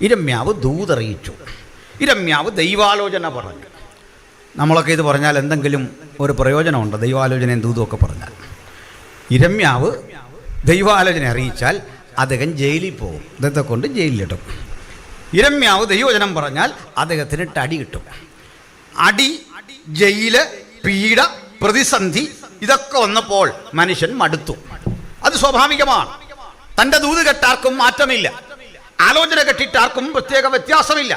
ഇരമ്യാവ് ദൂതറിയിച്ചു. ഇരമ്യാവ് ദൈവാലോചന പറഞ്ഞു. നമ്മളൊക്കെ ഇത് പറഞ്ഞാൽ എന്തെങ്കിലും ഒരു പ്രയോജനമുണ്ടോ? ദൈവാലോചനയും ദൂതുമൊക്കെ പറഞ്ഞാൽ. ഇരമ്യാവ് ദൈവാലോചന അറിയിച്ചാൽ അദ്ദേഹം ജയിലിൽ പോകും. ഇദ്ദേഹത്തെ കൊണ്ട് ജയിലിലിടും. ഇരമ്യാവ് ദൈവവചനം പറഞ്ഞാൽ അദ്ദേഹത്തിന് അടി കിട്ടും. അടി, ജയില്, പീഡ, പ്രതിസന്ധി ഇതൊക്കെ വന്നപ്പോൾ മനുഷ്യൻ മടുത്തു. അത് സ്വാഭാവികമാണ്. തൻ്റെ ദൂത് കെട്ടാർക്കും മാറ്റമില്ല, ആലോചന കെട്ടിട്ടാർക്കും പ്രത്യേക വ്യത്യാസമില്ല.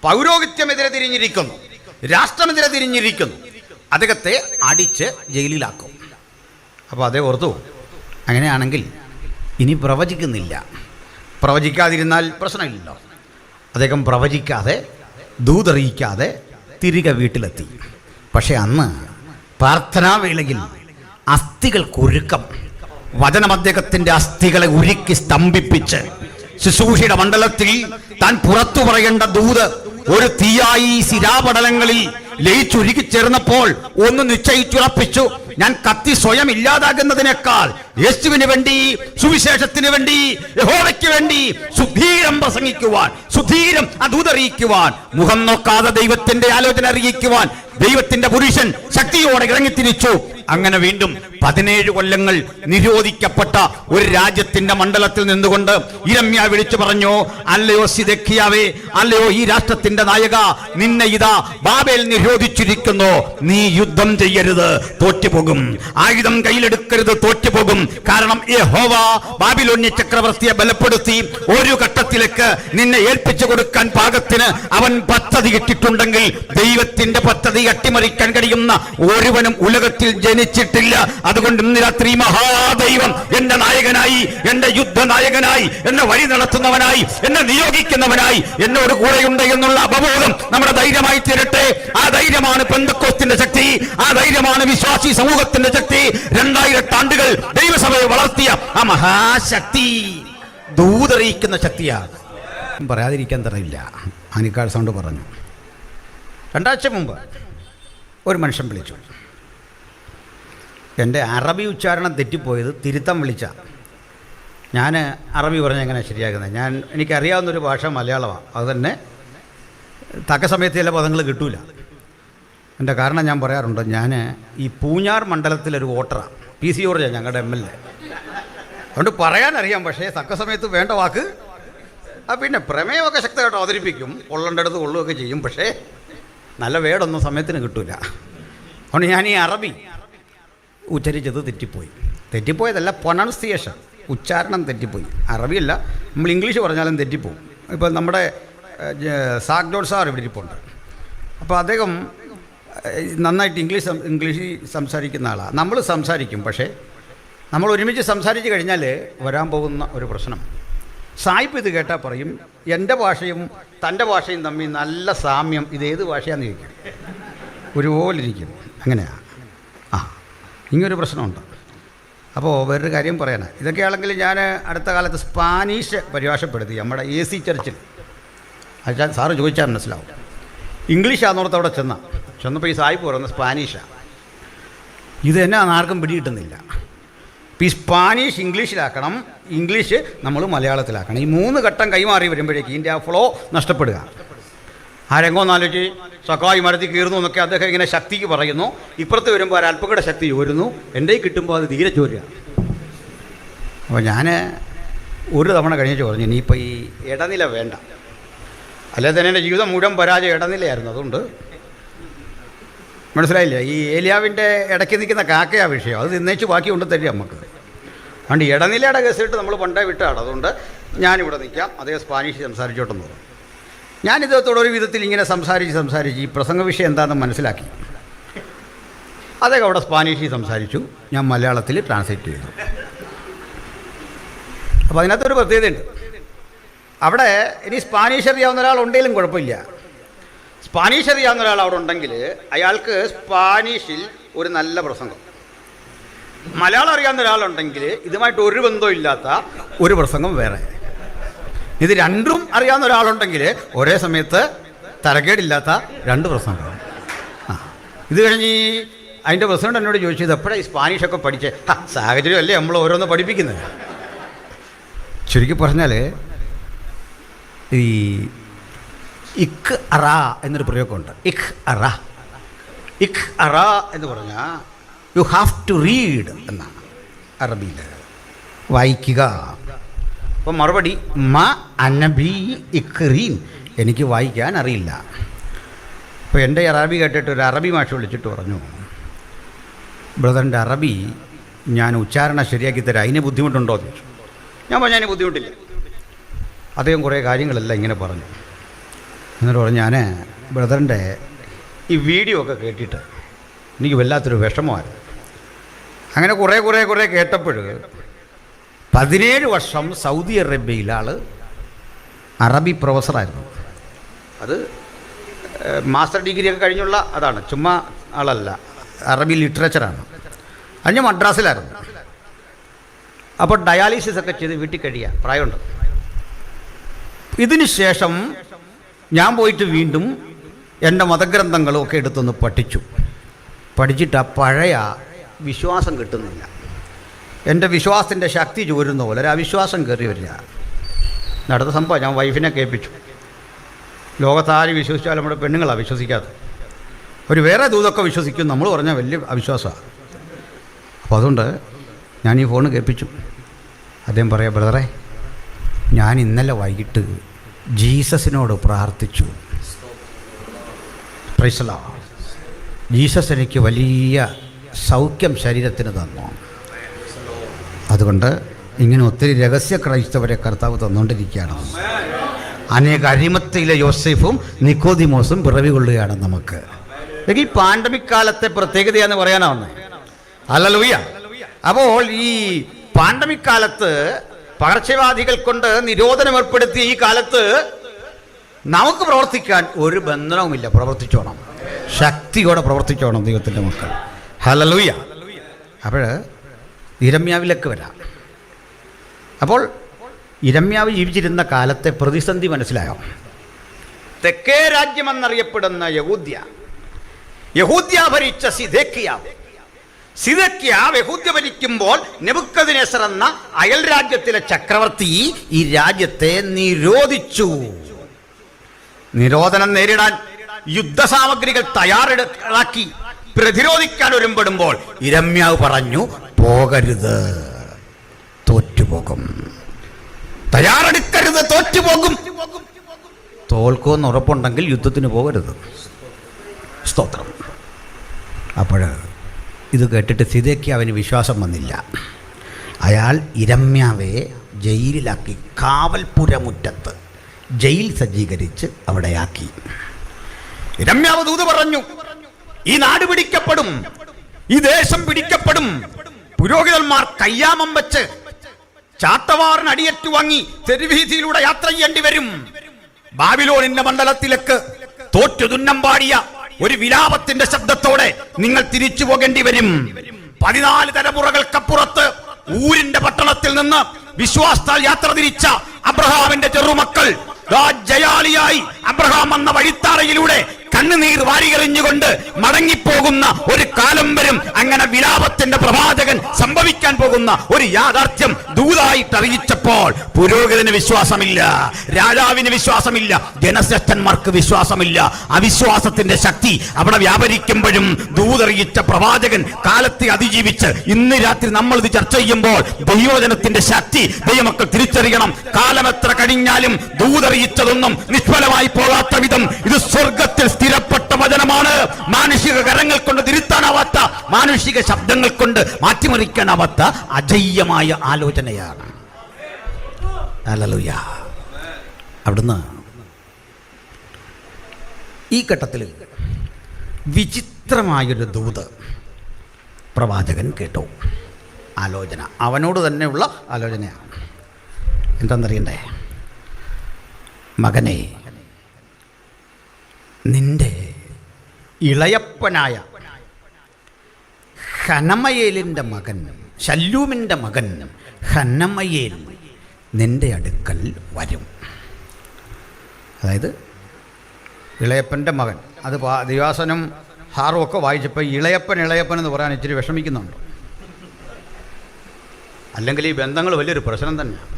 പൗരോഹിത്യമെതിരെ തിരിഞ്ഞിരിക്കുന്നു, രാഷ്ട്രമെതിരെ തിരിഞ്ഞിരിക്കുന്നു. അദ്ദേഹത്തെ അടിച്ച് ജയിലിലാക്കും. അപ്പോൾ അതേ ഓർത്തു, അങ്ങനെയാണെങ്കിൽ ഇനി പ്രവചിക്കുന്നില്ല. പ്രവചിക്കാതിരുന്നാൽ പ്രശ്നമില്ലല്ലോ. അദ്ദേഹം പ്രവചിക്കാതെ ദൂതറിയിക്കാതെ തിരികെ വീട്ടിലെത്തി. പക്ഷെ അന്ന് പ്രാർത്ഥനാവേളയിൽ അസ്ഥികൾ കുരുക്കം. വചനം അദ്ദേഹത്തിൻ്റെ അസ്ഥികളെ ഉരുക്കി സ്തംഭിപ്പിച്ച് ശുശ്രൂഷയുടെ മണ്ഡലത്തിൽ താൻ പുറത്തു പറയേണ്ട ദൂത് ഒരു തീയായി ശിരാപടലങ്ങളിൽ ലയിച്ചുരുക്കി ചേർന്നപ്പോൾ ഒന്ന് നിശ്ചയിച്ചുറപ്പിച്ചു, ഞാൻ കത്തി സ്വയം ഇല്ലാതാകുന്നതിനേക്കാൾ യേശുവിന് വേണ്ടി, സുവിശേഷത്തിന് വേണ്ടി, യഹോവയ്ക്ക് വേണ്ടി സുധീരം പ്രസംഗിക്കുവാൻ, സുധീരം ദൂതറിയിക്കുവാൻ, മുഖം നോക്കാതെ ദൈവത്തിന്റെ ആലോചന അറിയിക്കുവാൻ ദൈവത്തിന്റെ പുരുഷൻ ശക്തിയോടെ ഇറങ്ങിത്തിരിച്ചു. അങ്ങനെ വീണ്ടും 17 കൊല്ലങ്ങൾ നിരോധിക്കപ്പെട്ട ഒരു രാജ്യത്തിന്റെ മണ്ഡലത്തിൽ നിന്നുകൊണ്ട് ഇരമ്യാ വിളിച്ചു പറഞ്ഞു, അല്ലയോ സിദെക്കിയാവേ, അല്ലയോ ഈ രാഷ്ട്രത്തിന്റെ നായക, നിന്നെ ഇതാ ബാബേൽ നിരോധിച്ചിരിക്കുന്നു. നീ യുദ്ധം ചെയ്യരുത്, തോറ്റുപോകും. ആയുധം കയ്യിലെടുക്കരുത്, തോറ്റുപോകും. കാരണം യഹോവ ബാബിലോന്യ ചക്രവർത്തിയെ ബലപ്പെടുത്തി ഒരു ഘട്ടത്തിലേക്ക് നിന്നെ ഏൽപ്പിച്ചു കൊടുക്കാൻ പാകത്തിന് അവൻ പദ്ധതി ഇട്ടിട്ടുണ്ടെങ്കിൽ ദൈവത്തിന്റെ പദ്ധതി അട്ടിമറിക്കാൻ കഴിയുന്ന ഒരുവനും ഉലകത്തിൽ ജനിച്ചിട്ടില്ല. അതുകൊണ്ട് ഇന്ന് രാത്രി മഹാദൈവം എന്റെ നായകനായി, എന്റെ യുദ്ധനായകനായി, എന്നെ വഴി നടത്തുന്നവനായി, എന്നെ നിയോഗിക്കുന്നവനായി എന്നോട് കൂടെയുണ്ട് എന്നുള്ള അവബോധം നമ്മുടെ ധൈര്യമായി തീരട്ടെ. ആ ധൈര്യമാണ് പെന്തക്കോസ്തിന്റെ ശക്തി, ആ ധൈര്യമാണ് വിശ്വാസി സമൂഹത്തിന്റെ ശക്തി. 2000 ആണ്ടുകൾ ദൈവസഭയെ വളർത്തിയ ആ മഹാശക്തി ദൂതറിയിക്കുന്ന ശക്തിയാണ്. പറയാതിരിക്കാൻ തരയില്ല. ആനിക്കാട് സൗണ്ട് പറഞ്ഞു. 2 ആഴ്ച മുമ്പ് ഒരു മനുഷ്യൻ വിളിച്ചു. എൻ്റെ അറബി ഉച്ചാരണം തെറ്റിപ്പോയത് തിരുത്തം വിളിച്ച. ഞാൻ അറബി പറഞ്ഞാൽ എങ്ങനെ ശരിയാക്കുന്നത്? എനിക്കറിയാവുന്നൊരു ഭാഷ മലയാളമാണ്. അത് തന്നെ തക്ക സമയത്ത് ചില പദങ്ങൾ കിട്ടൂല. എൻ്റെ കാരണം ഞാൻ പറയാറുണ്ട്, ഞാൻ ഈ പൂഞ്ഞാർ മണ്ഡലത്തിലൊരു വോട്ടറാണ്. PC ജോർജാണ് ഞങ്ങളുടെ MLA. അതുകൊണ്ട് പറയാനറിയാം, പക്ഷേ തക്ക സമയത്ത് വേണ്ട വാക്ക്. പിന്നെ പ്രമേയമൊക്കെ ശക്തമായിട്ട് അവതരിപ്പിക്കും, കൊള്ളേണ്ടടുത്ത് കൊള്ളുകയൊക്കെ ചെയ്യും. പക്ഷേ നല്ല വേടൊന്നും സമയത്തിന് കിട്ടൂല. അതുകൊണ്ട് ഞാൻ ഈ അറബി ഉച്ചരിച്ചത് തെറ്റിപ്പോയതല്ല, പ്രൊനൗൺസിയേഷൻ, ഉച്ചാരണം തെറ്റിപ്പോയി. അറബിയല്ല, നമ്മൾ ഇംഗ്ലീഷ് പറഞ്ഞാലും തെറ്റിപ്പോവും. ഇപ്പോൾ നമ്മുടെ സാഗ്ഡോൾ സാർ ഇവിടെ ഇരിപ്പുണ്ട്. അപ്പോൾ അദ്ദേഹം നന്നായിട്ട് ഇംഗ്ലീഷ് സംസാരിക്കുന്ന ആളാണ്. നമ്മൾ സംസാരിക്കും, പക്ഷേ നമ്മൾ ഒരുമിച്ച് സംസാരിച്ച് കഴിഞ്ഞാൽ വരാൻ പോകുന്ന ഒരു പ്രശ്നം, സായിപ്പ് ഇത് കേട്ടാൽ പറയും എൻ്റെ ഭാഷയും തൻ്റെ ഭാഷയും തമ്മിൽ നല്ല സാമ്യം, ഇതേത് ഭാഷയാണെന്ന് ചോദിക്കും. ഒരുപോലെ ഇരിക്കും. അങ്ങനെയാണ്. ഇങ്ങനൊരു പ്രശ്നമുണ്ട്. അപ്പോൾ വേറൊരു കാര്യം പറയാനാണ്. ഇതൊക്കെയാണെങ്കിൽ ഞാൻ അടുത്ത കാലത്ത് സ്പാനിഷ് പരിഭാഷപ്പെടുത്തി നമ്മുടെ AC ചർച്ചിൽ. അത് സാറ് ചോദിച്ചാൽ മനസ്സിലാവും. ഇംഗ്ലീഷാന്നോർത്ത് അവിടെ ചെന്നപ്പോൾ ഈ സായിപ്പ് പറയുന്നത് സ്പാനിഷാണ്. ഇത് തന്നെ ആർക്കും പിടികിട്ടുന്നില്ല. അപ്പോൾ ഈ സ്പാനിഷ് ഇംഗ്ലീഷിലാക്കണം, ഇംഗ്ലീഷ് നമ്മൾ മലയാളത്തിലാക്കണം. ഈ 3 ഘട്ടം കൈമാറി വരുമ്പോഴേക്കും ഇതിൻ്റെ ആ ഫ്ലോ നഷ്ടപ്പെടുക. ആ രംഗമൊന്നാലോചിച്ച് സഖായി മരത്തിൽ കീറുന്നു എന്നൊക്കെ അദ്ദേഹം ഇങ്ങനെ ശക്തിക്ക് പറയുന്നു. ഇപ്പുറത്ത് വരുമ്പോൾ ഒരല്പകടെ ശക്തി ചോരുന്നു, എൻ്റെ കിട്ടുമ്പോൾ അത് തീരെ ചോരുക. അപ്പോൾ ഞാൻ ഒരു തവണ കഴിഞ്ഞിട്ട് പറഞ്ഞു, ഇനിയിപ്പോൾ ഈ ഇടനില വേണ്ട. അല്ലാതെ തന്നെ എൻ്റെ ജീവിതം മുഴുവൻ പരാജയം ഇടനിലയായിരുന്നു. അതുകൊണ്ട് മനസ്സിലായില്ല, ഈ ഏലിയാവിൻ്റെ ഇടയ്ക്ക് നിൽക്കുന്ന കാക്കയാ വിഷയം. അത് തിന്നേച്ച് ബാക്കി കൊണ്ട് തരിക നമുക്ക്. അതുകൊണ്ട് ഇടനിലയുടെ കേസിട്ട് നമ്മൾ പണ്ടേ വിട്ടാണ്. അതുകൊണ്ട് ഞാനിവിടെ നിൽക്കാം, അദ്ദേഹം സ്പാനിഷ് സംസാരിച്ചോട്ടെന്ന് പറഞ്ഞു. ഞാൻ ഇദ്ദേഹത്തോട് ഒരു വിധത്തിൽ ഇങ്ങനെ സംസാരിച്ച് ഈ പ്രസംഗ വിഷയം എന്താണെന്ന് മനസ്സിലാക്കി. അദ്ദേഹം അവിടെ സ്പാനിഷിൽ സംസാരിച്ചു, ഞാൻ മലയാളത്തിൽ ട്രാൻസ്ലേറ്റ് ചെയ്തു. അപ്പോൾ അതിനകത്തൊരു പ്രത്യേകതയുണ്ട്. അവിടെ ഇനി സ്പാനിഷ് അറിയാവുന്ന ഒരാളുണ്ടെങ്കിലും കുഴപ്പമില്ല. സ്പാനിഷ് അറിയാവുന്ന ഒരാൾ അവിടെ ഉണ്ടെങ്കിൽ അയാൾക്ക് സ്പാനിഷിൽ ഒരു നല്ല പ്രസംഗം, മലയാളം അറിയാവുന്ന ഒരാളുണ്ടെങ്കിൽ ഇതുമായിട്ട് ഒരു ബന്ധവും ഇല്ലാത്ത ഒരു പ്രസംഗം വേറെ. ഇത് രണ്ടും അറിയാവുന്ന ഒരാളുണ്ടെങ്കിൽ ഒരേ സമയത്ത് തരക്കേടില്ലാത്ത 2 പ്രസംഗം. ഇത് കഴിഞ്ഞ് അതിൻ്റെ പ്രസിഡന്റ് എന്നോട് ചോദിച്ചു, ഇത് എപ്പോഴാണ് ഈ സ്പാനിഷൊക്കെ പഠിച്ചേ? സാഹചര്യമല്ലേ നമ്മൾ ഓരോന്ന് പഠിപ്പിക്കുന്നത്. ചുരുക്കി പറഞ്ഞാൽ ഈ ഇഖ് അറ എന്നൊരു പ്രയോഗമുണ്ട്. ഇഖ് അറ എന്ന് പറഞ്ഞാൽ യു ഹാവ് ടു റീഡ് എന്നാണ് അറബിയിൽ, വായിക്കുക. അപ്പോൾ മറുപടി മ അനബി ഇഖ്റീൻ, എനിക്ക് വായിക്കാൻ അറിയില്ല. അപ്പോൾ എൻ്റെ അറബി കേട്ടിട്ട് ഒരു അറബി മാഷ് വിളിച്ചിട്ട് പറഞ്ഞു, ബ്രദറിൻ്റെ അറബി ഞാൻ ഉച്ചാരണം ശരിയാക്കി തരാം, അതിന് ബുദ്ധിമുട്ടുണ്ടോ എന്ന് ചോദിച്ചു. ഞാൻ പറഞ്ഞു അതിന് ബുദ്ധിമുട്ടില്ല. അദ്ദേഹം കുറേ കാര്യങ്ങളെല്ലാം ഇങ്ങനെ പറഞ്ഞു. എന്നിട്ട് പറഞ്ഞു, ഞാൻ ബ്രദറിൻ്റെ ഈ വീഡിയോ ഒക്കെ കേട്ടിട്ട് എനിക്ക് വല്ലാത്തൊരു വിഷമമായിരുന്നു. അങ്ങനെ കുറേ കേട്ടപ്പോൾ 17 വർഷം സൗദി അറേബ്യയിൽ ആൾ അറബി പ്രൊഫസറായിരുന്നു. അത് മാസ്റ്റർ ഡിഗ്രി ഒക്കെ കഴിഞ്ഞുള്ള അതാണ്, ചുമ്മാ ആളല്ല, അറബി ലിറ്ററേച്ചറാണ്. അതിന് മദ്രാസിലായിരുന്നു. അപ്പോൾ ഡയാലിസിസ് ഒക്കെ ചെയ്ത് വീട്ടിൽ കഴിയുക, പ്രായമുണ്ട്. ഇതിന് ശേഷം ഞാൻ പോയിട്ട് വീണ്ടും എൻ്റെ മതഗ്രന്ഥങ്ങളും ഒക്കെ എടുത്തൊന്ന് പഠിച്ചിട്ട് ആ പഴയ വിശ്വാസം കിട്ടുന്നില്ല. എൻ്റെ വിശ്വാസത്തിൻ്റെ ശക്തി ചോരുന്ന പോലെ ഒരു അവിശ്വാസം കയറി വരിക. നടത്ത സംഭവം ഞാൻ വൈഫിനെ കേൾപ്പിച്ചു. ലോകത്താരും വിശ്വസിച്ചാൽ നമ്മുടെ പെണ്ണുങ്ങളാണ് വിശ്വസിക്കാത്തത്. ഒരു വേറെ ദൂതൊക്കെ വിശ്വസിക്കും, നമ്മൾ പറഞ്ഞാൽ വലിയ അവിശ്വാസമാണ്. അപ്പോൾ അതുകൊണ്ട് ഞാൻ ഈ ഫോൺ കേൾപ്പിച്ചു. അദ്ദേഹം പറയാം, ബ്രദറെ ഞാൻ ഇന്നലെ വൈകിട്ട് ജീസസിനോട് പ്രാർത്ഥിച്ചു. Praise the Lord. ജീസസ് എനിക്ക് വലിയ സൗഖ്യം ശരീരത്തിന് തന്നു. അതുകൊണ്ട് ഇങ്ങനെ ഒത്തിരി രഹസ്യ ക്രൈസ്തവരെ കർത്താവ് തന്നുകൊണ്ടിരിക്കുകയാണ്. അനേക അരിമത്തയിലെ യോസേഫും നിക്കോദിമോസും പിറവി കൊള്ളുകയാണ് നമുക്ക്. ഈ പാൻഡമിക് കാലത്തെ പ്രത്യേകതയാന്ന് പറയാനാവുന്നത്. ഹല്ലേലൂയ. അപ്പോൾ ഈ പാൻഡമിക് കാലത്ത് പകർച്ചവ്യാധികൾ കൊണ്ട് നിരോധനം ഏർപ്പെടുത്തിയ ഈ കാലത്ത് നമുക്ക് പ്രവർത്തിക്കാൻ ഒരു ബന്ധനവുമില്ല. പ്രവർത്തിച്ചോണം, ശക്തിയോടെ പ്രവർത്തിച്ചോണം ദൈവത്തിൻ്റെ മക്കൾ. ഹല്ലേലൂയ. അപ്പോൾ ഇരമ്യാവിലേക്ക് വരാം. അപ്പോൾ ഇരമ്യാവ് ജീവിച്ചിരുന്ന കാലത്തെ പ്രതിസന്ധി മനസ്സിലായോ? തെക്കേ രാജ്യമെന്നറിയപ്പെടുന്ന യഹൂദ്യ ഭരിച്ച സിദെക്കിയാവ് യഹൂദ്യ ഭരിക്കുമ്പോൾ നെബൂഖദ്നേസർ എന്ന അയൽ രാജ്യത്തിലെ ചക്രവർത്തി ഈ രാജ്യത്തെ നിരോധിച്ചു. നിരോധനം നേരിടാൻ യുദ്ധസാമഗ്രികൾ തയ്യാറാക്കി പ്രതിരോധിക്കാൻ ഒരുമ്പെടുമ്പോൾ ഇരമ്യാവ് പറഞ്ഞു, പോകരുത്, തോറ്റുപോകും. തയ്യാറെടുക്കരുത്, തോറ്റുപോകും. തോൽക്കുമെന്ന് ഉറപ്പുണ്ടെങ്കിൽ യുദ്ധത്തിന് പോകരുത്. സ്തോത്രം. അപ്പോൾ ഇത് കേട്ടിട്ട് സിദെക്കിയാവിന് വിശ്വാസം വന്നില്ല. അയാൾ ഇരമ്യാവെ ജയിലിലാക്കി. കാവൽപുരമുറ്റത്ത് ജയിൽ സജ്ജീകരിച്ച് അവിടെയാക്കി. ഇരമ്യാവ് ദൂത് പറഞ്ഞു, ഈ നാട് പിടിക്കപ്പെടും, ഈ ദേശം പിടിക്കപ്പെടും. പുരോഹിതന്മാർ കയ്യാമം വെച്ച് ചാട്ടവാറിന് അടിയേറ്റു വാങ്ങി തെരുവീതിയിലൂടെ യാത്ര ചെയ്യേണ്ടി വരും. ബാബിലോണിന്റെ മണ്ഡലത്തിലേക്ക് തോറ്റു തുന്നം പാടിയ ഒരു വിലാപത്തിന്റെ ശബ്ദത്തോടെ നിങ്ങൾ തിരിച്ചു പോകേണ്ടി വരും. 14 തലമുറകൾക്കപ്പുറത്ത് ഊരിന്റെ പട്ടണത്തിൽ നിന്ന് വിശ്വാസത്താൽ യാത്ര തിരിച്ച അബ്രഹാമിന്റെ ചെറുമക്കൾ ജയാളിയായി അബ്രഹാം എന്ന വഴിത്താറയിലൂടെ കണ്ണുനീർ വാരികറിഞ്ഞുകൊണ്ട് മടങ്ങിപ്പോകുന്ന ഒരു കാലം വരും. അങ്ങനെ വിലാപത്തിന്റെ പ്രവാചകൻ സംഭവിക്കാൻ പോകുന്ന ഒരു യാഥാർത്ഥ്യം ദൂതായിട്ട് അറിയിച്ചപ്പോൾ പുരോഹിതന് വിശ്വാസമില്ല, രാജാവിന് വിശ്വാസമില്ല, ജനശ്രേഷ്ഠന്മാർക്ക് വിശ്വാസമില്ല. അവിശ്വാസത്തിന്റെ ശക്തി അവിടെ വ്യാപരിക്കുമ്പോഴും ദൂതറിയിച്ച പ്രവാചകൻ കാലത്തെ അതിജീവിച്ച് ഇന്ന് രാത്രി നമ്മൾ ഇത് ചർച്ച ചെയ്യുമ്പോൾ ദൈവവചനത്തിന്റെ ശക്തി ദൈവമക്കൾ തിരിച്ചറിയണം. കാലം എത്ര കഴിഞ്ഞാലും ദൂതറിയിച്ചതൊന്നും നിഷ്ഫലമായി പോകാത്ത വിധം ഇത് സ്വർഗത്തിൽ സ്ഥിരപ്പെട്ട വചനമാണ്. മാനുഷിക കരങ്ങൾ കൊണ്ട് തിരുത്താനാവാത്ത, മാനുഷിക ശബ്ദങ്ങൾ കൊണ്ട് മാറ്റിമറിക്കാനാവാത്ത അജയ്യമായ ആലോചനയാണ്. ഹല്ലേലൂയ. അവിടുന്ന് ഈ ഘട്ടത്തിൽ വിചിത്രമായൊരു ദൂത് പ്രവാചകൻ കേട്ടു. ആലോചന അവനോട് തന്നെയുള്ള ആലോചനയാണ്. എന്താണെന്നറിയണ്ടേ? മകനെ, നിന്റെ ഇളയപ്പനായ ഹനമയേലിൻ്റെ മകൻ, ശല്ലൂമിൻ്റെ മകൻ ഹനമയേൽ നിന്റെ അടുക്കൽ വരും. അതായത് ഇളയപ്പൻ്റെ മകൻ. അത് ദിവാസനും ഹാറും ഒക്കെ വായിച്ചപ്പോൾ ഇളയപ്പൻ എന്ന് പറയാൻ ഇച്ചിരി വിഷമിക്കുന്നുണ്ട്. അല്ലെങ്കിൽ ഈ ബന്ധങ്ങൾ വലിയൊരു പ്രശ്നം തന്നെയാണ്.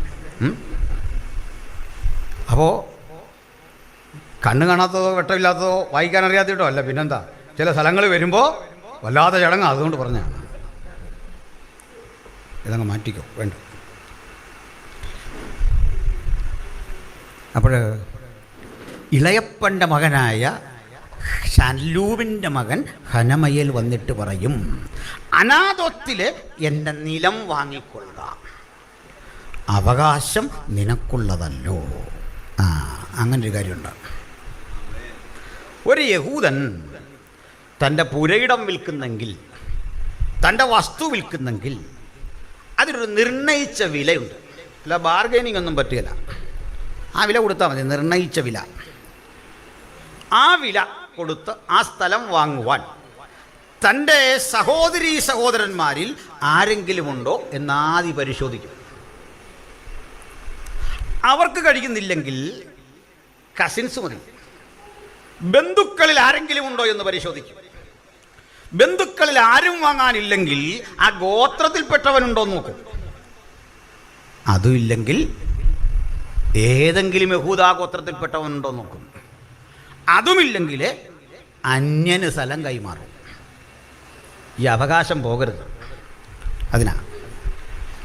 അപ്പോൾ കണ്ണ് കാണാത്തതോ വെട്ടമില്ലാത്തതോ വായിക്കാൻ അറിയാത്തിട്ടോ അല്ല, പിന്നെന്താ, ചില സ്ഥലങ്ങൾ വരുമ്പോൾ വല്ലാത്ത ചടങ്ങ്, അതുകൊണ്ട് പറഞ്ഞാണ്. ഇതങ്ങ് മാറ്റിക്കോ, വേണ്ട. അപ്പോൾ ഇളയപ്പൻ്റെ മകനായ ശല്ലൂവിൻ്റെ മകൻ ഹനമയേൽ വന്നിട്ട് പറയും, അനാഥോത്തിൽ എൻ്റെ നിലം വാങ്ങിക്കൊള്ളുക, അവകാശം നിനക്കുള്ളതല്ലോ. അങ്ങനൊരു കാര്യമുണ്ട്. ഒരു യഹൂദൻ തൻ്റെ പുരയിടം വിൽക്കുന്നെങ്കിൽ, തൻ്റെ വസ്തു വിൽക്കുന്നെങ്കിൽ അതിനൊരു നിർണയിച്ച വിലയുണ്ട്. അല്ല ബാർഗൈനിങ് ഒന്നും പറ്റുകയില്ല. ആ വില കൊടുത്താൽ മതി, നിർണയിച്ച വില. ആ വില കൊടുത്ത് ആ സ്ഥലം വാങ്ങുവാൻ തൻ്റെ സഹോദരീ സഹോദരന്മാരിൽ ആരെങ്കിലും ഉണ്ടോ എന്നാദ്യം പരിശോധിക്കും. അവർക്ക് കഴിയുന്നില്ലെങ്കിൽ കസിൻസ് മതി. ബന്ധുക്കളിൽ ആരെങ്കിലും ഉണ്ടോ എന്ന് പരിശോധിക്കും. ബന്ധുക്കളിൽ ആരും വാങ്ങാനില്ലെങ്കിൽ ആ ഗോത്രത്തിൽപ്പെട്ടവനുണ്ടോ എന്ന് നോക്കും. അതും ഇല്ലെങ്കിൽ ഏതെങ്കിലും യഹൂദാ ഗോത്രത്തിൽപ്പെട്ടവനുണ്ടോ എന്ന് നോക്കും. അതുമില്ലെങ്കിൽ അന്യന് സ്ഥലം കൈമാറും. ഈ അവകാശം പോകരുത്.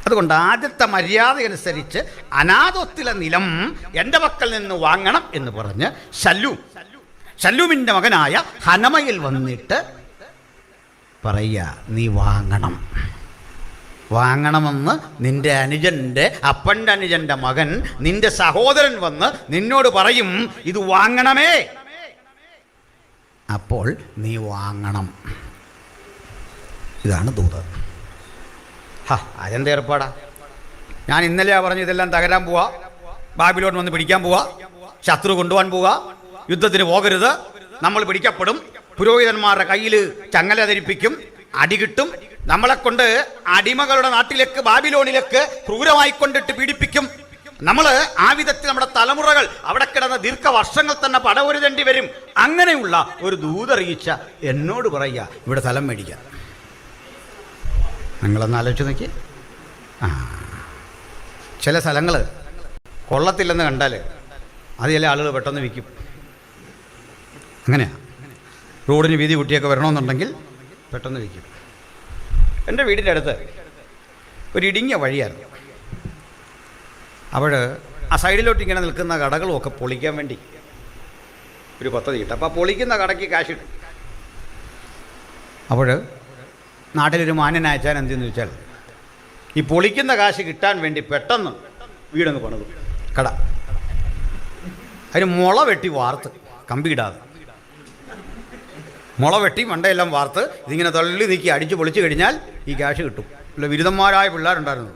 അതുകൊണ്ട് ആദ്യത്തെ മര്യാദ അനുസരിച്ച് അനാഥോത്തിലെ നിലം എൻ്റെ മക്കൾ നിന്ന് വാങ്ങണം എന്ന് പറഞ്ഞ് ശല്ലൂമിൻ്റെ മകനായ ഹനമയിൽ വന്നിട്ട് പറയുക, നീ വാങ്ങണമെന്ന് നിൻ്റെ അനുജൻ്റെ അപ്പൻ്റെ അനുജൻ്റെ മകൻ, നിൻ്റെ സഹോദരൻ വന്ന് നിന്നോട് പറയും, ഇത് വാങ്ങണമേ, അപ്പോൾ നീ വാങ്ങണം. ഇതാണ് ദൂത്. അതെന്ത് ഏർപ്പാടാ? ഞാൻ ഇന്നലെയാ പറഞ്ഞു ഇതെല്ലാം തകരാൻ പോവാ, ബാബിലോൺ വന്ന് പിടിക്കാൻ പോവാ, ശത്രു കൊണ്ടുപോകാൻ പോവുക, യുദ്ധത്തിന് പോകരുത്, നമ്മൾ പിടിക്കപ്പെടും, പുരോഹിതന്മാരുടെ കയ്യിൽ ചങ്ങല ധരിപ്പിക്കും, അടി കിട്ടും, നമ്മളെ കൊണ്ട് അടിമകളുടെ നാട്ടിലേക്ക് ബാബിലോണിലേക്ക് ക്രൂരമായിക്കൊണ്ടിട്ട് പീഡിപ്പിക്കും, നമ്മൾ ആ വിധത്തിൽ നമ്മുടെ തലമുറകൾ അവിടെ കിടന്ന ദീർഘവർഷങ്ങൾ തന്നെ പടവരുതേണ്ടി വരും. അങ്ങനെയുള്ള ഒരു ദൂതറിയിച്ച എന്നോട് പറയുക, ഇവിടെ സ്ഥലം മേടിക്കാം. നിങ്ങളൊന്ന് ആലോചിച്ച് നോക്കി. ചില സ്ഥലങ്ങൾ കൊള്ളത്തില്ലെന്ന് കണ്ടാൽ അത് ചില ആളുകൾ പെട്ടെന്ന് വിൽക്കും. അങ്ങനെയാണ്. റോഡിന് വീതി കുട്ടിയൊക്കെ വരണമെന്നുണ്ടെങ്കിൽ പെട്ടെന്ന് വിൽക്കും. എൻ്റെ വീടിൻ്റെ അടുത്ത് ഒരു ഇടുങ്ങിയ വഴിയായിരുന്നു. അപ്പോൾ ആ സൈഡിലോട്ട് ഇങ്ങനെ നിൽക്കുന്ന കടകളുമൊക്കെ പൊളിക്കാൻ വേണ്ടി ഒരു പദ്ധതി കിട്ടും. അപ്പോൾ ആ പൊളിക്കുന്ന കടയ്ക്ക് കാശ് കിട്ടും. അപ്പോൾ നാട്ടിലൊരു മാന്യനായച്ചാൻ എന്തെന്ന് വെച്ചാൽ ഈ പൊളിക്കുന്ന കാശ് കിട്ടാൻ വേണ്ടി പെട്ടെന്ന് വീടങ്ങ് പണിതു, കട. അതിന് മുള വെട്ടി വാർത്ത്, കമ്പി ഇടാതെ മുള വെട്ടി മണ്ടയെല്ലാം വാർത്ത് ഇതിങ്ങനെ തള്ളി നീക്കി അടിച്ച് പൊളിച്ച് കഴിഞ്ഞാൽ ഈ ക്യാഷ് കിട്ടും. അല്ല, ബിരുദന്മാരായ പിള്ളേരുണ്ടായിരുന്നു.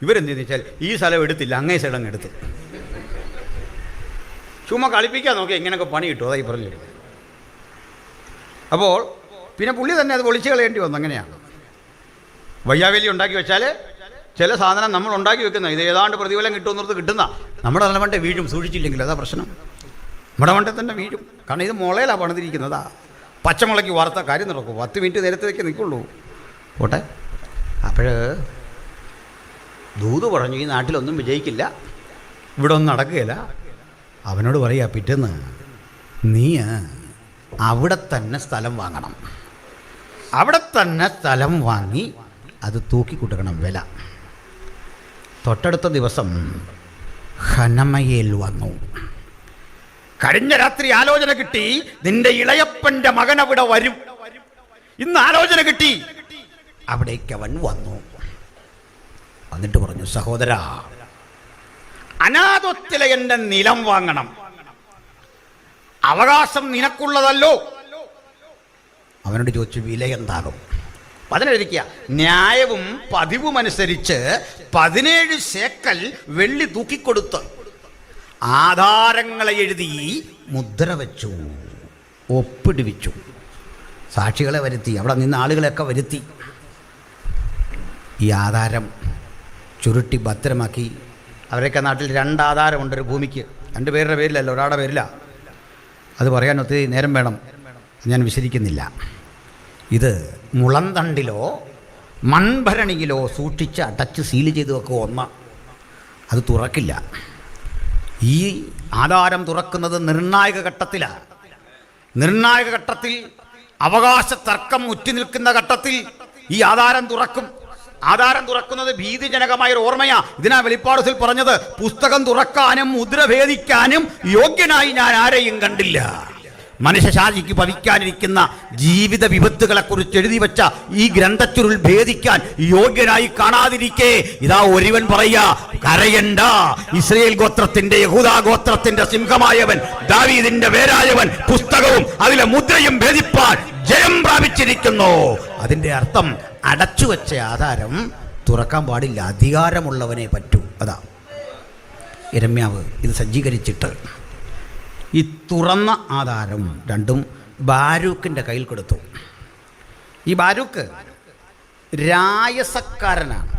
ഇവരെന്തെന്ന് വെച്ചാൽ ഈ സ്ഥലം എടുത്തില്ല, അങ്ങേ സ്ഥലം എടുത്ത് ചുമ്മാ കളിപ്പിക്കാൻ നോക്കി ഇങ്ങനെയൊക്കെ പണി കിട്ടും. അതായി പറഞ്ഞു. അപ്പോൾ പിന്നെ പുള്ളി തന്നെ അത് പൊളിച്ച് കളയേണ്ടി വന്നു. അങ്ങനെയാണ്. വയ്യാവേലി ഉണ്ടാക്കി വെച്ചാൽ ചില സാധനം നമ്മൾ ഉണ്ടാക്കി വെക്കുന്ന ഇത് ഏതാണ്ട് പ്രതിഫലം കിട്ടുമെന്നത് കിട്ടുന്ന നമ്മുടെ നിലമണ്ട വീഴും, സൂക്ഷിച്ചില്ലെങ്കിൽ. അതാ പ്രശ്നം. നമ്മുടെ മണ്ട തന്നെ വീഴും. കാരണം ഇത് മുളയിലാണ് പണിതിരിക്കുന്നതാ. പച്ചമുളയ്ക്ക് വാർത്ത കാര്യം നടക്കും. 10 മിനിറ്റ് നേരത്തേക്ക് നിൽക്കുള്ളൂ. പോട്ടെ. അപ്പോൾ ദൂത് പറഞ്ഞു, ഈ നാട്ടിലൊന്നും വിജയിക്കില്ല, ഇവിടെ ഒന്നും നടക്കുകയില്ല. അവനോട് പറയുക, പിറ്റേന്ന് നീ അവിടെ തന്നെ സ്ഥലം വാങ്ങണം. അവിടെ തന്നെ സ്ഥലം വാങ്ങി അത് തൂക്കിക്കൂട്ടണം വില. തൊട്ടടുത്ത ദിവസം ഹനമയേൽ വന്നു. കഴിഞ്ഞ രാത്രി ആലോചന കിട്ടി, നിന്റെ ഇളയപ്പൻ്റെ മകൻ അവിടെ വരും. ഇന്ന് ആലോചന കിട്ടി. അവിടേക്ക് അവൻ വന്നു. എന്നിട്ട് പറഞ്ഞു, സഹോദരാ, അനാഥോത്തിലെ എൻ്റെ നിലം വാങ്ങണം, അവകാശം നിനക്കുള്ളതല്ലോ. അവനോട് ചോദിച്ചു, വില എന്താകും? അതിനെഴുതിക്കുക, ന്യായവും പതിവും അനുസരിച്ച് 17 ശേക്കൽ വെള്ളി തൂക്കിക്കൊടുത്ത് ആധാരങ്ങളെ എഴുതി മുദ്ര വെച്ചു, ഒപ്പിടിവിച്ചു, സാക്ഷികളെ വരുത്തി, അവിടെ നിന്ന് ആളുകളെയൊക്കെ വരുത്തി. ഈ ആധാരം ചുരുട്ടി ഭദ്രമാക്കി. അവരൊക്കെ നാട്ടിൽ 2 ആധാരമുണ്ട് ഒരു ഭൂമിക്ക്. 2 പേരുടെ പേരിലല്ല, ഒരാളുടെ പേരില്ല. അത് പറയാൻ ഒത്തിരി നേരം വേണം, ഞാൻ വിശദിക്കുന്നില്ല. ഇത് മുളന്തണ്ടിലോ മൺഭരണിയിലോ സൂക്ഷിച്ച് അടച്ച് സീൽ ചെയ്ത് വെക്കുക. അത് തുറക്കില്ല. ഈ ആധാരം തുറക്കുന്നത് നിർണായക ഘട്ടത്തിലാണ്. നിർണായക ഘട്ടത്തിൽ, അവകാശ തർക്കം ഉറ്റി നിൽക്കുന്ന ഘട്ടത്തിൽ ഈ ആധാരം തുറക്കും. ആധാരം തുറക്കുന്നത് ഭീതിജനകമായൊരു ഓർമ്മയാ. ഇതിനാ വെളിപ്പാടത്തിൽ പറഞ്ഞത്, പുസ്തകം തുറക്കാനും മുദ്ര ഭേദിക്കാനും യോഗ്യനായി ഞാൻ ആരെയും കണ്ടില്ല. മനുഷ്യശാഖയ്ക്ക് ഭവിക്കാനിരിക്കുന്ന ജീവിത വിപത്തുകളെക്കുറിച്ച് എഴുതി വെച്ച ഈ ഗ്രന്ഥച്ചുരുൾ ഭേദിക്കാൻ യോഗ്യനായി കാണാതിരിക്കെ ഇതാ ഒരുവൻ പറയാ, കരയണ്ട, ഇസ്രയേൽ ഗോത്രത്തിന്റെ, യഹൂദാ ഗോത്രത്തിന്റെ സിംഹമായവൻ, ദാവീദിന്റെ വേരായവൻ പുസ്തകവും അതിലെ മുദ്രയും ഭേദിപ്പാൻ ജയം പ്രാപിച്ചിരിക്കുന്നു. അതിന്റെ അർത്ഥം അടച്ചുവെച്ച ആധാരം തുറക്കാൻ പാടില്ല, അധികാരമുള്ളവനെ പറ്റൂ. അതാ യിരെമ്യാവ് ഇത് സജ്ജീകരിച്ചിട്ട് ഈ തുറന്ന ആധാരം രണ്ടും ബാരൂക്കിൻ്റെ കയ്യിൽ കൊടുത്തു. ഈ ബാരൂക്ക് രായസക്കാരനാണ്.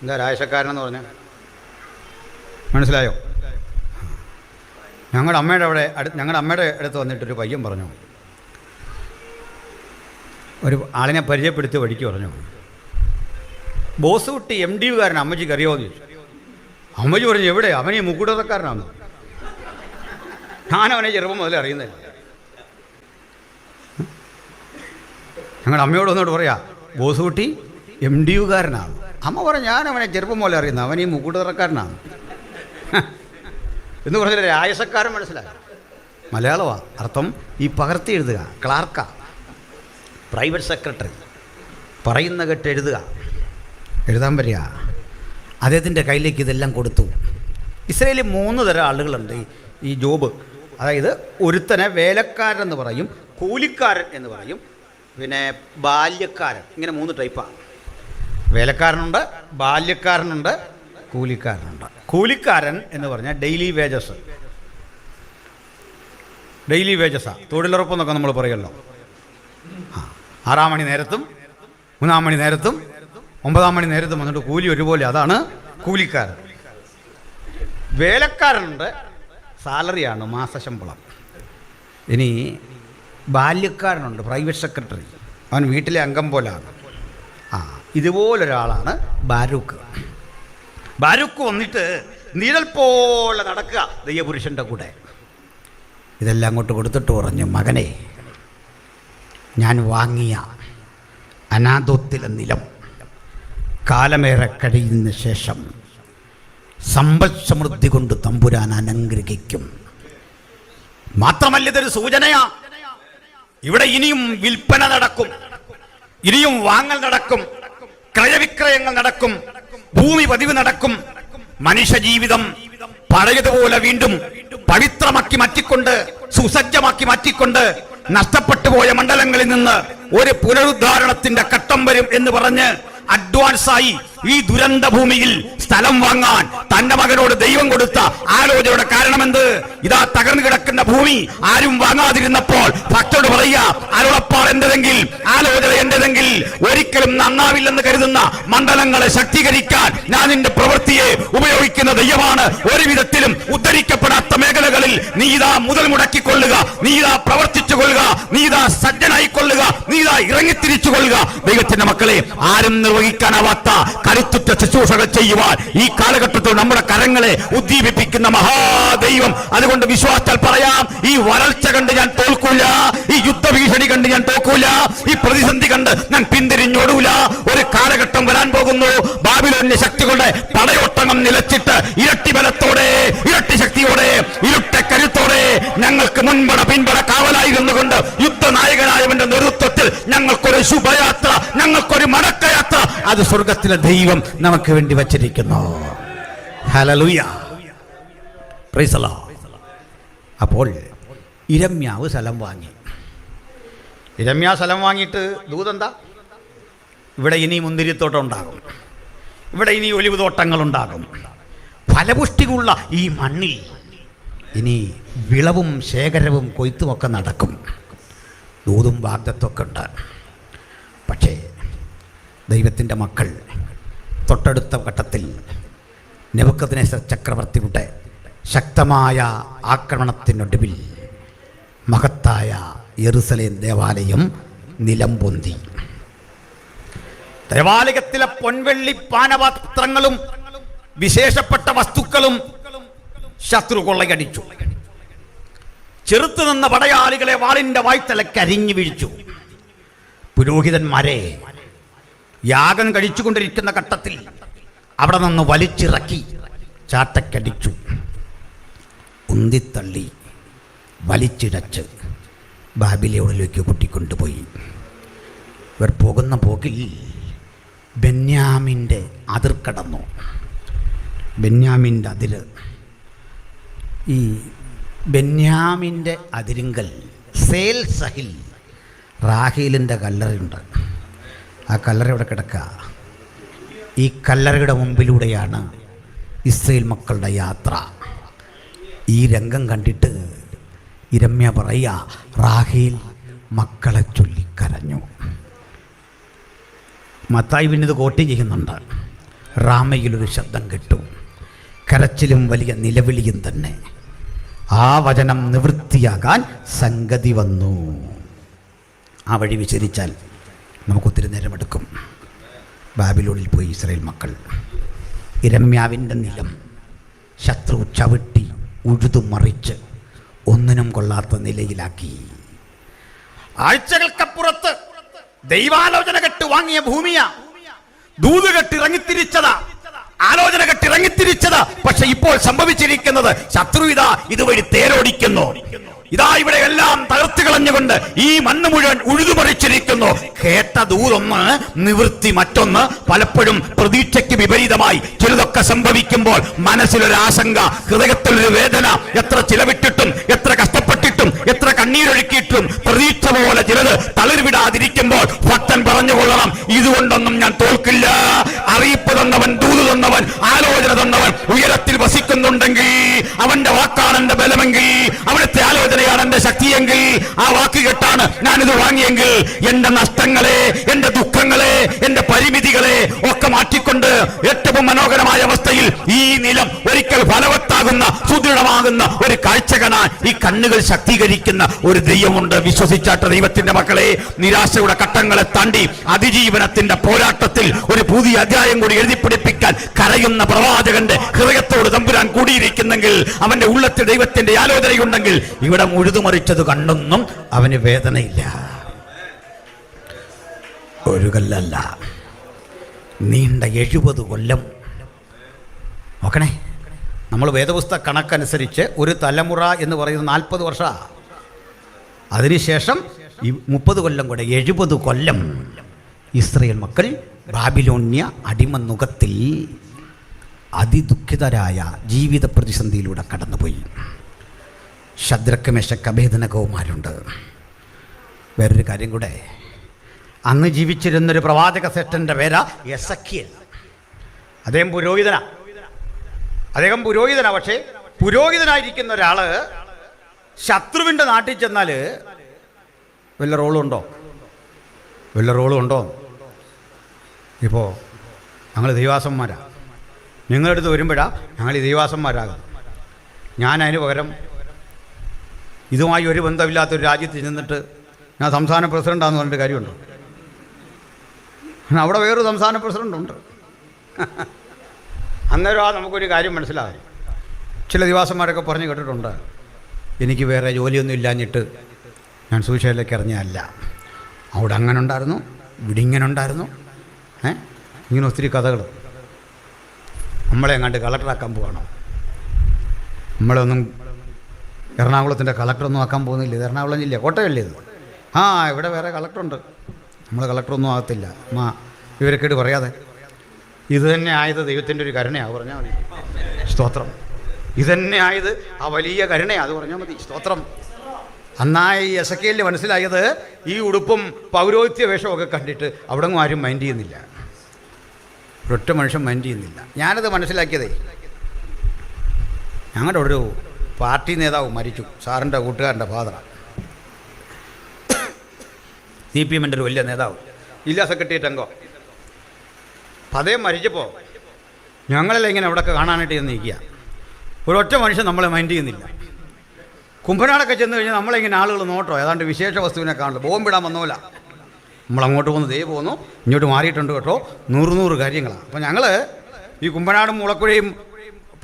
എന്താ രായസക്കാരനെന്ന് പറഞ്ഞാൽ മനസ്സിലായോ? ഞങ്ങളുടെ അമ്മയുടെ അടുത്ത് വന്നിട്ടൊരു പയ്യൻ പറഞ്ഞു, ഒരു ആളിനെ പരിചയപ്പെടുത്തി വഴിക്ക് പറഞ്ഞു, ബോസ് കുട്ടി MD കാരൻ അമ്മച്ചിക്ക് അറിയാമെന്ന് ചോദിച്ചു. അമ്മച്ചി പറഞ്ഞു, എവിടെ? അവൻ ഈ മുക്കുടക്കാരനാണ്. ഞാനവനെ ചെറുപ്പം മുതലേ അറിയുന്നില്ല. ഞങ്ങളുടെ അമ്മയോട് ഒന്നോട് പറയാ, ബോസ് കുട്ടി MD കാരനാണ്. അമ്മ പറഞ്ഞു, ഞാനവനെ ചെറുപ്പം മുതലേ അറിയുന്ന, അവൻ ഈ മുക്കുടക്കാരനാണ് എന്ന് പറഞ്ഞില്ല. രായസക്കാരൻ മനസ്സിലായി, മലയാളമാണ്. അർത്ഥം ഈ പകർത്തി എഴുതുക, ക്ലാർക്കാ, പ്രൈവറ്റ് സെക്രട്ടറി, പറയുന്ന കേട്ട് എഴുതുക, എഴുതാൻ വരിക. അദ്ദേഹത്തിൻ്റെ കയ്യിലേക്ക് ഇതെല്ലാം കൊടുത്തു. ഇസ്രയേലിൽ 3 തരം ആളുകളുണ്ട് ഈ ജോബ്. അതായത് ഒരുത്തനെ വേലക്കാരൻ പറയും, കൂലിക്കാരൻ എന്ന് പറയും, പിന്നെ ബാല്യക്കാരൻ. ഇങ്ങനെ 3 ടൈപ്പാണ്. വേലക്കാരനുണ്ട്, ബാല്യക്കാരനുണ്ട്, കൂലിക്കാരനുണ്ട്. കൂലിക്കാരൻ എന്ന് പറഞ്ഞാൽ ഡെയിലി വേജസാണ്. തൊഴിലുറപ്പെന്നൊക്കെ നമ്മൾ പറയുമല്ലോ. 6 മണി നേരത്തും 3 മണി നേരത്തും 9 മണി നേരത്തും വന്നിട്ട് കൂലി ഒരുപോലെ. അതാണ് കൂലിക്കാരൻ. വേലക്കാരനുണ്ട്, സാലറിയാണ്, മാസശമ്പളം. ഇനി ബാല്യക്കാരനുണ്ട്, പ്രൈവറ്റ് സെക്രട്ടറി, അവൻ വീട്ടിലെ അംഗം പോലാണ്. ഇതുപോലൊരാളാണ് ബാരൂക്ക്. ബാരൂക്ക് വന്നിട്ട് നിഴൽ പോലെ നടക്കുക ദൈവപുരുഷൻ്റെ കൂടെ. ഇതെല്ലാം അങ്ങോട്ട് കൊടുത്തിട്ട് പറഞ്ഞു, മകനെ, ഞാൻ വാങ്ങിയ അനാഥോത്തിലെ നിലം കാലമേറെ കഴിയുന്ന ശേഷം സമ്പൽ സമൃദ്ധി കൊണ്ട് തമ്പുരാൻ അനുഗ്രഹിക്കും. മാത്രമല്ല, ഇതൊരു സൂചനയാ. ഇവിടെ ഇനിയും വിൽപ്പന നടക്കും, ഇനിയും വാങ്ങൽ നടക്കും, ക്രയവിക്രയങ്ങൾ നടക്കും, ഭൂമി പതിവ് നടക്കും. മനുഷ്യ ജീവിതം പഴയതുപോലെ വീണ്ടും പവിത്രമാക്കി മാറ്റിക്കൊണ്ട്, സുസജ്ജമാക്കി മാറ്റിക്കൊണ്ട്, നഷ്ടപ്പെട്ടു പോയ മണ്ഡലങ്ങളിൽ നിന്ന് ഒരു പുനരുദ്ധാരണത്തിന്റെ ഘട്ടം വരും എന്ന് പറഞ്ഞ് അഡ്വാൻസായി ഈ ദുരന്ത ഭൂമിയിൽ സ്ഥലം വാങ്ങാൻ തന്റെ മകനോട് ദൈവം കൊടുത്ത ആലോചനയുടെ കാരണമെന്ത്? ഇതാ തകർന്നു കിടക്കുന്ന ഭൂമി ആരും വാങ്ങാതിരുന്നപ്പോൾ ഭക്തോട് പറയുക, അരുളപ്പാട് എന്റെതെങ്കിൽ, ആലോചന എന്റെതെങ്കിൽ, ഒരിക്കലും നന്നാവില്ലെന്ന് കരുതുന്ന മണ്ഡലങ്ങളെ ശക്തീകരിക്കാൻ ഞാൻ നിന്റെ പ്രവൃത്തിയെ ഉപയോഗിക്കുന്ന ദൈവമാണ്. ഒരു വിധത്തിലും ഉദ്ധരിക്കപ്പെടാത്ത മേഖലകളിൽ നീ ഇതാ മുതൽ മുടക്കിക്കൊള്ളുക, നീ ഇതാ പ്രവർത്തിച്ചു കൊള്ളുക, നീ ഇതാ സജ്ജനായിക്കൊള്ളുക, നീ ഇതാ ഇറങ്ങിത്തിരിച്ചു കൊള്ളുക. ദൈവത്തിന്റെ മക്കളെ, ആരും നിർവഹിക്കാനാവാത്ത കരുത്തുറ്റ ശുശ്രൂഷകൾ ചെയ്യുവാൻ ഈ കാലഘട്ടത്തിൽ നമ്മുടെ കരങ്ങളെ ഉദ്ദീപിപ്പിക്കുന്ന മഹാദൈവം. അതുകൊണ്ട് വിശ്വാസത്താൽ പറയാം, ഈ വരൾച്ച കണ്ട് ഞാൻ തോൽക്കൂല, ഈ യുദ്ധഭീഷണി കണ്ട് ഞാൻ തോൽക്കൂല, ഈ പ്രതിസന്ധി കണ്ട് ഞാൻ പിന്തിരിഞ്ഞോടൂല. ഒരു കാലഘട്ടം വരാൻ പോകുന്നു, ബാബിലോണിന്റെ ശക്തികളുടെ പടയോട്ടങ്ങൾ നിലച്ചിട്ട് ഇരട്ടി ബലത്തോടെ, ഇരട്ടി ശക്തിയോടെ, ഇരുട്ട കരുത്തോടെ ഞങ്ങൾക്ക് മുൻപട പിൻപട കാവലായിരുന്നു കൊണ്ട് യുദ്ധനായകനായവന്റെ നേതൃത്വത്തിൽ ഞങ്ങൾക്കൊരു ശുഭയാത്ര, ഞങ്ങൾക്കൊരു മടക്കയാത്ര അത് സ്വർഗത്തിലെ ദൈവം നമുക്ക് വേണ്ടി വച്ചിരിക്കുന്നു. Hallelujah, praise the Lord. അപ്പോൾ യിരെമ്യാവ് സ്ഥലം വാങ്ങി. യിരെമ്യാവ് സ്ഥലം വാങ്ങിയിട്ട് ദൂതെന്താ? ഇവിടെ ഇനി മുന്തിരിത്തോട്ടം ഉണ്ടാകും, ഇവിടെ ഇനി ഒലിവ് തോട്ടങ്ങളുണ്ടാകും, ഫലപുഷ്ടിയുള്ള ഈ മണ്ണിൽ ഇനി വിളവും ശേഖരവും കൊയ്ത്തുമൊക്കെ നടക്കും. ദൂതും വാഗ്ദത്വമൊക്കെ ഉണ്ട്. പക്ഷേ ദൈവത്തിൻ്റെ മക്കൾ തൊട്ടടുത്ത ഘട്ടത്തിൽ നെബൂഖദ്നേസർ ചക്രവർത്തിയുടെ ശക്തമായ ആക്രമണത്തിനൊടുവിൽ മഹത്തായ യെരൂശലേം ദേവാലയം നിലംപൊന്തി. ദേവാലയത്തിലെ പൊൻവെള്ളി പാനപാത്രങ്ങളും വിശേഷപ്പെട്ട വസ്തുക്കളും ശത്രു കൊള്ളയടിച്ചു. ചെറുത്തു നിന്ന പടയാളികളെ വാളിന്റെ വായ്ത്തലയ്ക്ക് അരിഞ്ഞു വീഴ്ച്ചു. പുരോഹിതന്മാരെ യാഗം കഴിച്ചുകൊണ്ടിരിക്കുന്ന ഘട്ടത്തിൽ അവിടെ നിന്ന് വലിച്ചിറക്കി ചാട്ടക്കടിച്ചു, ഉന്തിത്തള്ളി വലിച്ചിടച്ച് ബാബിലോണിലേക്ക് കൂട്ടിക്കൊണ്ടുപോയി. ഇവർ പോകുന്ന പോക്കിൽ ബെന്യാമിൻ്റെ അതിർ കടന്നു. ബെന്യാമിൻ്റെ അതിര്, ഈ ബെന്യാമിൻ്റെ അതിരിങ്കൽ സേൽ സഹിൽ റാഹേലിൻ്റെ കല്ലറയുണ്ട്. ആ കല്ലറ ഇവിടെ കിടക്കുക. ഈ കല്ലറയുടെ മുമ്പിലൂടെയാണ് ഇസ്രായേൽ മക്കളുടെ യാത്ര. ഈ രംഗം കണ്ടിട്ട് ഇരമ്യ പറയുക, റാഹേൽ മക്കളെ ചൊല്ലിക്കരഞ്ഞു. മത്തായി പിന്നിത് കോട്ടി ചെയ്യുന്നുണ്ട്. റാമയിലൊരു ശബ്ദം കേട്ടു, കരച്ചിലും വലിയ നിലവിളിയും തന്നെ. ആ വചനം നിവൃത്തിയാകാൻ സംഗതി വന്നു. ആ വഴി വിചരിച്ചാൽ നമുക്കൊത്തിരി നേരമെടുക്കും. ബാബിലോണിൽ പോയി ഇസ്രായേൽ മക്കൾ. ഇരമ്യാവിൻ്റെ നിലം ശത്രു ചവിട്ടി ഉഴുതുമറിച്ച് ഒന്നിനും കൊള്ളാത്ത നിലയിലാക്കി. ആഴ്ചകൾക്കപ്പുറത്ത് ദൈവാലോചന കെട്ട് വാങ്ങിയ ഭൂമിയാ, ദൂത് കെട്ട് ഇറങ്ങിത്തിരിച്ചതാ, ആലോചന കെട്ട് ഇറങ്ങിത്തിരിച്ചതാ. പക്ഷെ ഇപ്പോൾ സംഭവിച്ചിരിക്കുന്നത് ശത്രു ഇതാ ഇതുവഴി തേരോടിക്കുന്നു. ഇതാ ഇവിടെ എല്ലാം തകർത്ത് കളഞ്ഞുകൊണ്ട് ഈ മണ്ണ് മുഴുവൻ ഉഴുതുമറിച്ചിരിക്കുന്നു. കേട്ട ദൂതൊന്ന്, നിവൃത്തി മറ്റൊന്ന്. പലപ്പോഴും പ്രതീക്ഷയ്ക്ക് വിപരീതമായി ചിലതൊക്കെ സംഭവിക്കുമ്പോൾ മനസ്സിലൊരാശങ്ക, ഹൃദയത്തിലൊരു വേദന. എത്ര ചിലവിട്ടിട്ടും എത്ര കഷ്ടപ്പെട്ടിട്ടും എത്ര കണ്ണീരൊഴുക്കിയിട്ടും പ്രതീക്ഷ പോലെ ചിലത് തളിർവിടാതിരിക്കുമ്പോൾ ഭക്തൻ പറഞ്ഞുകൊള്ളണം, ഇതുകൊണ്ടൊന്നും ഞാൻ തോൽക്കില്ല. അറിയിപ്പ് തന്നവൻ, ദൂത് തന്നവൻ, ആലോചന തന്നവൻ ഉയരത്തിൽ വസിക്കുന്നുണ്ടെങ്കിൽ അവന്റെ വാക്കാണ് എന്റെ ബലമെങ്കിൽ, അവിടുത്തെ ആലോചനയാണ് എന്റെ ശക്തിയെങ്കിൽ, ആ വാക്ക് കേട്ടാണ് ഞാനിത് വാങ്ങിയെങ്കിൽ, എന്റെ നഷ്ടങ്ങളെ, എന്റെ ദുഃഖങ്ങളെ, എന്റെ പരിമിതികളെ ഒക്കെ മാറ്റിക്കൊണ്ട് ഏറ്റവും മനോഹരമായ അവസ്ഥയിൽ ഈ നിലം ഒരിക്കൽ ഫലവത്താകുന്ന സുദൃഢമാകുന്ന ഒരു കാഴ്ച കാണാൻ ഈ കണ്ണുകൾ ശക്തീകരിക്കുന്ന ഒരു ദൈവമുണ്ട്. വിശ്വസിച്ചാട്ട ദൈവത്തിന്റെ മക്കളെ, നിരാശയുടെ ഘട്ടങ്ങളെ താണ്ടി അതിജീവനത്തിന്റെ പോരാട്ടത്തിൽ ഒരു പുതിയ അധ്യായം കൂടി എഴുതിപ്പിടിപ്പിക്കാൻ കരയുന്ന പ്രവാചകന്റെ ഹൃദയത്തോട് തമ്പുരാൻ കൂടിയിരിക്കുന്നെങ്കിൽ, അവന്റെ ഉള്ളത്തിൽ ദൈവത്തിന്റെ ആലോചനയുണ്ടെങ്കിൽ, ഇവിടെ ഉഴുതുമറിച്ചത് കണ്ടൊന്നും അവന് വേദനയില്ല. ഒരു കല്ലല്ല, നീണ്ട 70 കൊല്ലം. നോക്കണേ, നമ്മൾ വേദപുസ്തക കണക്കനുസരിച്ച് ഒരു തലമുറ എന്ന് പറയുന്നത് 40 വർഷമാണ്. അതിനുശേഷം ഈ 30 കൊല്ലം കൂടെ 70 കൊല്ലം ഇസ്രായേൽ മക്കൾ ബാബിലോണ്യ അടിമനുഖത്തിൽ അതിദുഃഖിതരായ ജീവിത പ്രതിസന്ധിയിലൂടെ കടന്നുപോയി. ശദ്രക്ക്, മേശക്ക്, അബേദ്നെഗോമാരുണ്ട്. വേറൊരു കാര്യം കൂടെ, അന്ന് ജീവിച്ചിരുന്നൊരു പ്രവാചക ശ്രേഷ്ഠൻ്റെ പേരാ എസെക്കിയേൽ. അദ്ദേഹം പുരോഹിതനാ. പക്ഷേ പുരോഹിതനായിരിക്കുന്ന ഒരാള് ശത്രുവിൻ്റെ നാട്ടിൽ ചെന്നാൽ വല്ല റോളും ഉണ്ടോ? ഇപ്പോൾ ഞങ്ങൾ ദൈവാസന്മാരാണ്, നിങ്ങളുടെ അടുത്ത് വരുമ്പോഴാണ് ഞങ്ങൾ ഈ ദൈവാസന്മാരാകും. ഞാൻ അതിന് പകരം ഇതുമായി ഒരു ബന്ധമില്ലാത്തൊരു രാജ്യത്ത് ചെന്നിട്ട് ഞാൻ സംസ്ഥാന പ്രസിഡൻ്റാന്ന് പറഞ്ഞിട്ട് കാര്യമുണ്ടോ? അവിടെ വേറൊരു സംസ്ഥാന പ്രസിഡൻ്റുണ്ട്. അന്നേരം നമുക്കൊരു കാര്യം മനസ്സിലാകും. ചില ദിവാസന്മാരൊക്കെ പറഞ്ഞു കേട്ടിട്ടുണ്ട്, എനിക്ക് വേറെ ജോലിയൊന്നും ഇല്ലാഞ്ഞിട്ട് ഞാൻ സുവിശേഷത്തിലേക്ക് ഇറങ്ങിയല്ല. അവിടെ അങ്ങനെ ഉണ്ടായിരുന്നു, ഇവിടെ ഇങ്ങനെ ഉണ്ടായിരുന്നു. ഇങ്ങനെ ഒത്തിരി കഥകൾ. നമ്മളെ എങ്ങാണ്ട് കളക്ടറാക്കാൻ പോകണോ? നമ്മളൊന്നും എറണാകുളത്തിൻ്റെ കളക്ടറൊന്നും ആക്കാൻ പോകുന്നില്ല. ഇത് എറണാകുളം ജില്ല, കോട്ടയല്ലേ ഇത്? ഇവിടെ വേറെ കളക്ടറുണ്ട്, നമ്മൾ കളക്ടറൊന്നും ആകത്തില്ല. ഇവരൊക്കെ പറയാതെ ഇത് തന്നെ ആയത് ദൈവത്തിൻ്റെ ഒരു കരുണയാണ്, അത് പറഞ്ഞാൽ മതി. സ്തോത്രം. ഇതന്നെ ആയത് ആ വലിയ കരുണയാണ്, അത് പറഞ്ഞാൽ മതി. സ്തോത്രം. അന്നായി എസെക്കിയേലിന് മനസ്സിലായത് ഈ ഉടുപ്പും പൗരോഹിത്യ വേഷമൊക്കെ കണ്ടിട്ട് അവിടെ ആരും മൈൻഡ് ചെയ്യുന്നില്ല, ഒരൊറ്റ മനുഷ്യൻ മൈൻഡ് ചെയ്യുന്നില്ല. ഞാനത് മനസ്സിലാക്കിയതേ, ഞങ്ങളുടെ ഒരു പാർട്ടി നേതാവ് മരിച്ചു, സാറിൻ്റെ കൂട്ടുകാരൻ്റെ ഫാദറാണ്. CPM-ൻ്റെ ഒരു വലിയ നേതാവ്, ജില്ലാ സെക്രട്ടേറിയറ്റ് അംഗം. അപ്പം അദ്ദേഹം മരിച്ചപ്പോൾ ഞങ്ങളെല്ലാം ഇങ്ങനെ അവിടെയൊക്കെ കാണാനായിട്ട് ചെന്ന് നിൽക്കുക. ഒരൊറ്റ മനുഷ്യൻ നമ്മളെ മൈൻഡ് ചെയ്യുന്നില്ല. കുമ്പനാടൊക്കെ ചെന്ന് കഴിഞ്ഞാൽ നമ്മളിങ്ങനെ ആളുകൾ നോട്ടോ, ഏതാണ്ട് വിശേഷ വസ്തുവിനെ കാണില്ല. ബോംബിടാൻ വന്നോല, നമ്മളങ്ങോട്ട് പോകുന്നു, ദേ പോകുന്നു, ഇങ്ങോട്ട് മാറിയിട്ടുണ്ട് കേട്ടോ, 100 കാര്യങ്ങളാണ്. അപ്പോൾ ഞങ്ങൾ ഈ കുമ്പനാടും മുളക്കുഴയും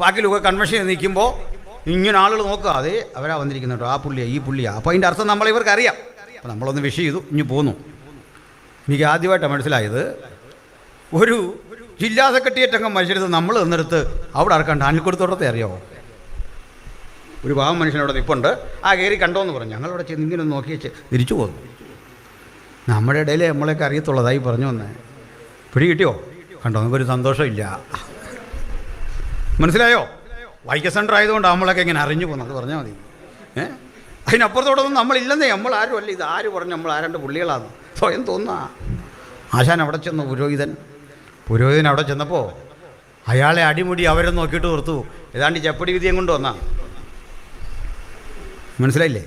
പാക്കിലുമൊക്കെ കൺവെൻഷൻ നിൽക്കുമ്പോൾ ഇങ്ങനെ ആളുകൾ നോക്കുക, അതേ അവരാ വന്നിരിക്കുന്നുണ്ടോ, ആ പുള്ളിയാ ഈ പുള്ളിയാ. അപ്പോൾ അതിൻ്റെ അർത്ഥം ഇവർക്ക് അറിയാം. അപ്പോൾ നമ്മളൊന്ന് വിഷ് ചെയ്തു, ഇനി പോന്നു. എനിക്ക് ആദ്യമായിട്ടാണ് മനസ്സിലായത്, ഒരു ജില്ലാ സെക്രട്ടേറിയറ്റ് അംഗം മത്സരിച്ച് നമ്മൾ നിന്നെടുത്ത് അവിടെ ആർക്കാണ്ട് അനിൽക്കൊടുത്തോടത്തെ അറിയാമോ? ഒരു പാവം മനുഷ്യനവിടെ നിൽപ്പുണ്ട്, ആ കയറി കണ്ടോന്ന് പറഞ്ഞു. ഞങ്ങളവിടെ ചെന്ന് ഇങ്ങനെ ഒന്ന് നോക്കി വെച്ച് തിരിച്ചു പോന്നു. നമ്മുടെ ഇടയിൽ നമ്മളെയൊക്കെ അറിയത്തുള്ളതായി പറഞ്ഞു വന്നേ. പിടി കിട്ടിയോ? കണ്ടോ, നമുക്കൊരു സന്തോഷമില്ല. മനസ്സിലായോ? വൈക്കം സെൻ്റർ ആയതുകൊണ്ട് നമ്മളൊക്കെ ഇങ്ങനെ അറിഞ്ഞു പോകുന്നത് പറഞ്ഞാൽ മതി. അതിനപ്പുറത്തോടൊന്നും നമ്മളില്ലെന്നേ. നമ്മൾ ആരും അല്ല, ഇത് ആര് പറഞ്ഞു നമ്മൾ ആരാണ്ട് പുള്ളികളാണ് സ്വയം തോന്നുക. ആശാൻ അവിടെ ചെന്നു, പുരോഹിതൻ അവിടെ ചെന്നപ്പോൾ അയാളെ അടിമുടി അവരെ നോക്കിയിട്ട് നിർത്തു. ഏതാണ്ട് ചെപ്പടി വിധിയും കൊണ്ട് വന്നാ. മനസ്സിലായില്ലേ?